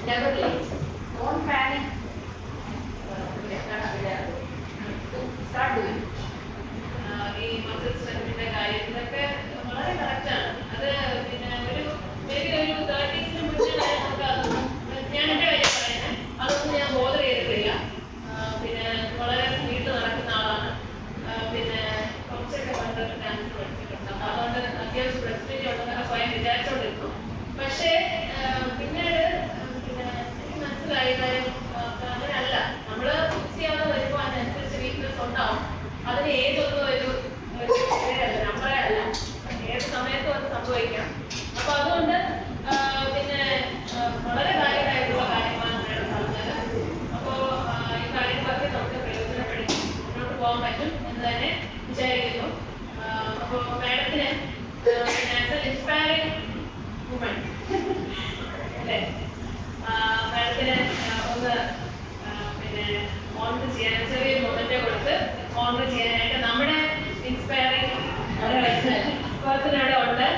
never late, don't panic, start doing. ഈ മസിൽ സ്ട്രെങ്തിന്റെ കാര്യം ഇതൊക്കെ വളരെ കറക്റ്റാണ്. അത് പിന്നെ ഒരു മേബി ഒരു 30s മുന്നേ നമുക്ക് അതൊന്നും, ഞാൻ എൻ്റെ കാര്യം പറയുന്നത്, അതൊന്നും ഞാൻ ബോധർ ചെയ്തിട്ടില്ല. പിന്നെ വളരെ സ്പീഡ് നടക്കുന്ന ആളാണ്. പിന്നെ കുറച്ചൊക്കെ പണ്ട് ഡാൻസ് പഠിച്ചിട്ടുണ്ട്. അപ്പൊ അതുകൊണ്ട് അത്യാവശ്യം ഫ്ലെക്സിബിലിറ്റി ഉണ്ടെന്നൊക്കെ സ്വയം വിചാരിച്ചോണ്ടിരുന്നു. പക്ഷേ പിന്നീട് പിന്നെ എനിക്ക് മനസ്സിലായി കാര്യം അങ്ങനെയല്ല. നമ്മള് ഫിക്സ് ചെയ്യാതെ വരുമ്പോൾ അതിനനുസരിച്ച് വീക്ക്നെസ് ഉണ്ടാവും. അതിന് ഏതൊന്നും ഒരു നമ്പറേ അല്ല, ഏത് സമയത്തും അത് സംഭവിക്കാം. അപ്പൊ അതുകൊണ്ട് പിന്നെ വളരെ കാര്യമായിട്ടുള്ള കാര്യമാണ് മാഡം പറഞ്ഞത്. അപ്പോൾ ഈ കാര്യങ്ങളൊക്കെ നമുക്ക് പ്രയോജനപ്പെടുത്തി മുന്നോട്ട് പോകാൻ പറ്റും എന്ന് തന്നെ വിചാരിക്കുന്നു. അപ്പോൾ മാഡത്തിന് ഇൻസ്പയറിംഗ് വുമൺ അല്ലേ, മാഡത്തിന് ഒന്ന് പിന്നെ ഓണർ ചെയ്യാൻ ചെറിയ മൊമെന്റ് കൊടുത്ത് ഓണർ ചെയ്യാനായിട്ട് നമ്മുടെ ഇൻസ്പയറിംഗ് പേഴ്സൺ അവിടെ ഉണ്ട്.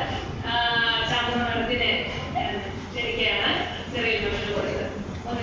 ശാന്ത മാഡത്തിനെ ക്ഷണിക്കുകയാണ്. ചെറിയ മൊമെന്റ് കൊടുത്ത് ഒന്ന്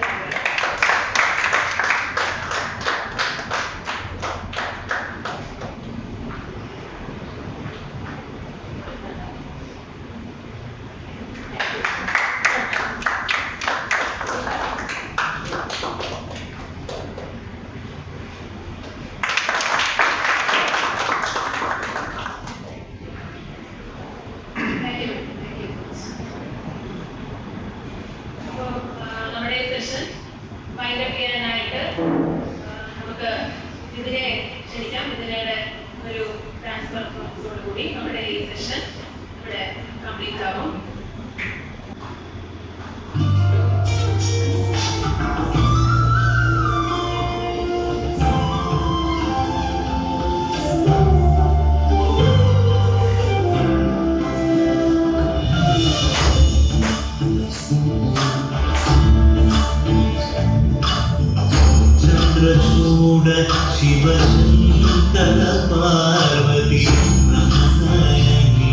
വൈൻഡപ്പ് ചെയ്യാനായിട്ട് നമുക്ക് ഇതിനെ ക്ഷണിക്കാം. ഇതിനെ ഒരു ട്രാൻസ്ഫർ കൂടി നമ്മുടെ ഈ സെഷൻ ഇവിടെ കംപ്ലീറ്റ് ആകും. ചന്ദ്രചൂഡ ശിവശങ്കര പാർവതി നമനയനി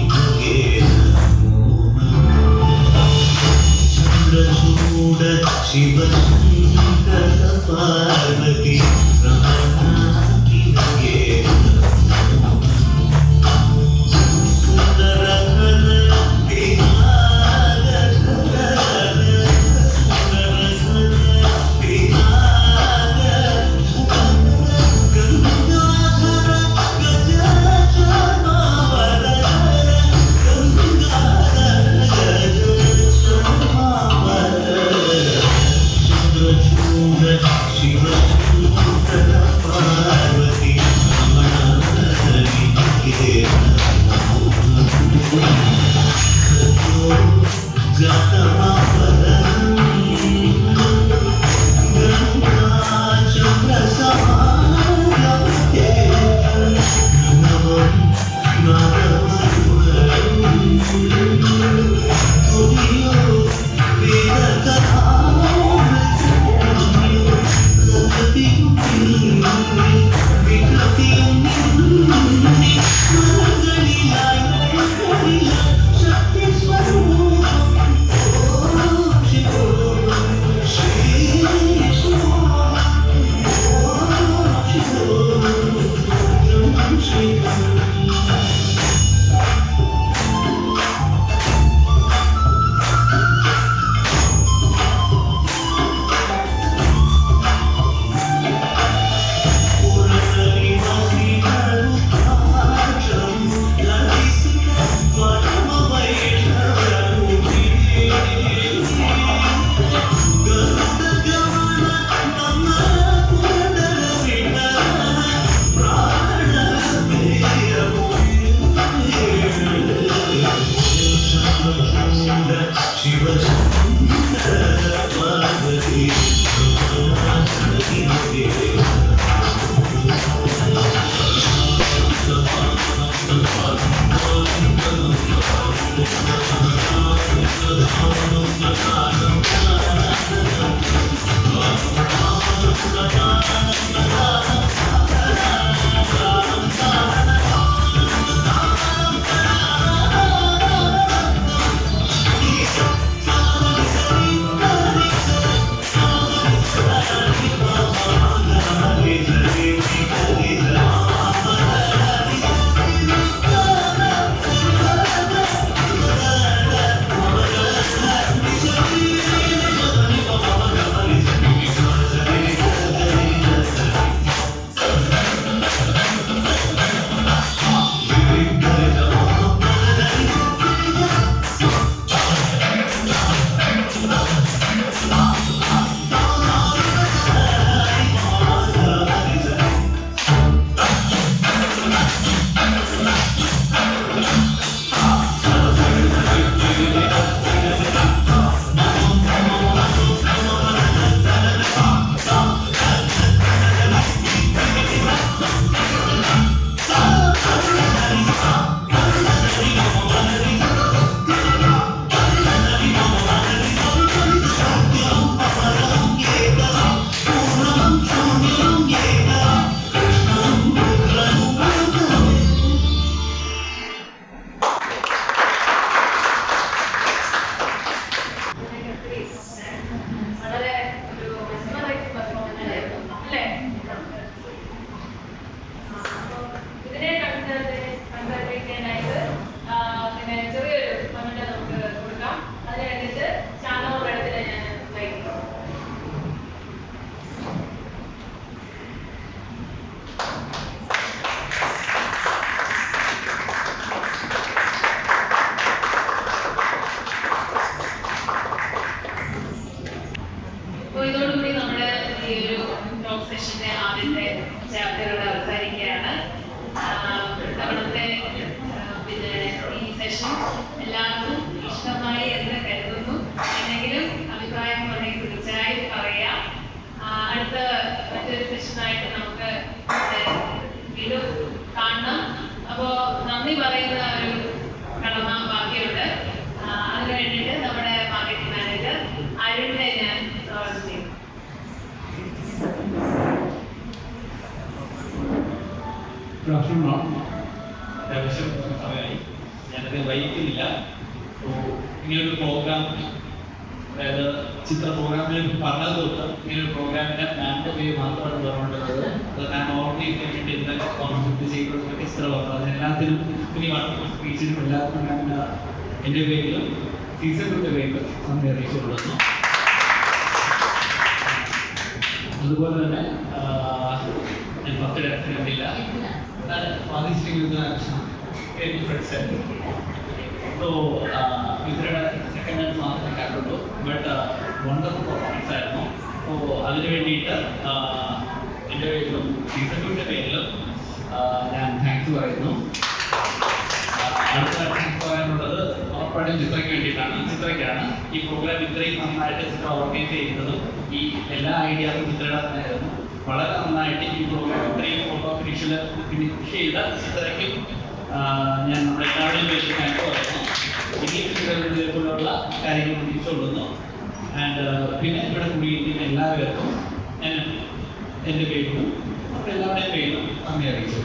നന്ദി പറയുന്ന ഒരു കടമ ബാക്കിയുണ്ട്. അതിനു വേണ്ടിയിട്ട് നമ്മുടെ മാർക്കറ്റിംഗ് മാനേജർ അരുണിനെ ഞാൻ സ്വാഗതം ചെയ്യും. അത്യാവശ്യം സമയമായി, ഞാനത് വൈകിക്കുന്നില്ല. ഇങ്ങനൊരു പ്രോഗ്രാം, അതായത് ചിത്ര പ്രോഗ്രാമിൽ പറഞ്ഞത് തൊട്ട് ഇങ്ങനൊരു പ്രോഗ്രാമിന്റെ മാൻ്റെ പേര് മാത്രമാണ് പറഞ്ഞിട്ടുള്ളത്. അത് ഞാൻ ഓർഗനൈസ് ചെയ്യാൻ വേണ്ടി എന്തൊക്കെ കോൺസെപ്റ്റ് ചെയ്തിട്ടുള്ള ചിത്ര പറഞ്ഞു, അതിനെല്ലാത്തിനും ഇനി വൺ സ്പീച്ചിനും എല്ലാത്തിനും ഞാൻ എൻ്റെ പേരിലും സീസണിൻ്റെ പേരിലും നന്ദി അറിയിച്ചുകൊള്ളുന്നു. അതുപോലെ തന്നെ ഞാൻ ഫസ്റ്റ് ഡെഫിനില്ല So, ഇവരുടെ സെക്കൻഡ് ഡാൻസ് മാത്രമേ കണ്ടുള്ളൂ. ബട്ട് വണ്ടർഫുൾ പെർഫോമൻസ് ആയിരുന്നു. അപ്പോൾ അതിന് വേണ്ടിയിട്ട് എൻ്റെ പേരിലും സീസൺ 2ൻ്റെ പേരിലും ഞാൻ താങ്ക്സ് പറയുന്നു. അടുത്ത താങ്ക്സ് പറയാനുള്ളത് ഉറപ്പായിട്ടും ചിത്രയ്ക്ക് വേണ്ടിയിട്ടാണ്. ചിത്രയ്ക്കാണ് ഈ പ്രോഗ്രാം ഇത്രയും നന്നായിട്ട് ചിത്ര ഓർഗനൈസ് ചെയ്യുന്നതും ഈ എല്ലാ ഐഡിയാസും ചിത്രയുടെ തന്നെയായിരുന്നു. വളരെ നന്നായിട്ട് ഈ പ്രോഗ്രാം ഇത്രയും ഫോട്ടോ ഫിനിഷ് ചെയ്ത ചിത്രയ്ക്കും ഞാൻ നമ്മുടെ എല്ലാവരുടെയും പേരിൽ താങ്ക്സ് പറയുന്നു. ഇതേപോലുള്ള കാര്യങ്ങൾ തിരിച്ചുകൊള്ളുന്നു. ആൻഡ് പിന്നെ ഇവിടെ കൂടിയിരിക്കുന്ന എല്ലാവർക്കും ഞാൻ എൻ്റെ പേരിലും നമ്മുടെ എല്ലാവരുടെയും പേരിലും നന്ദി അറിയിച്ചു.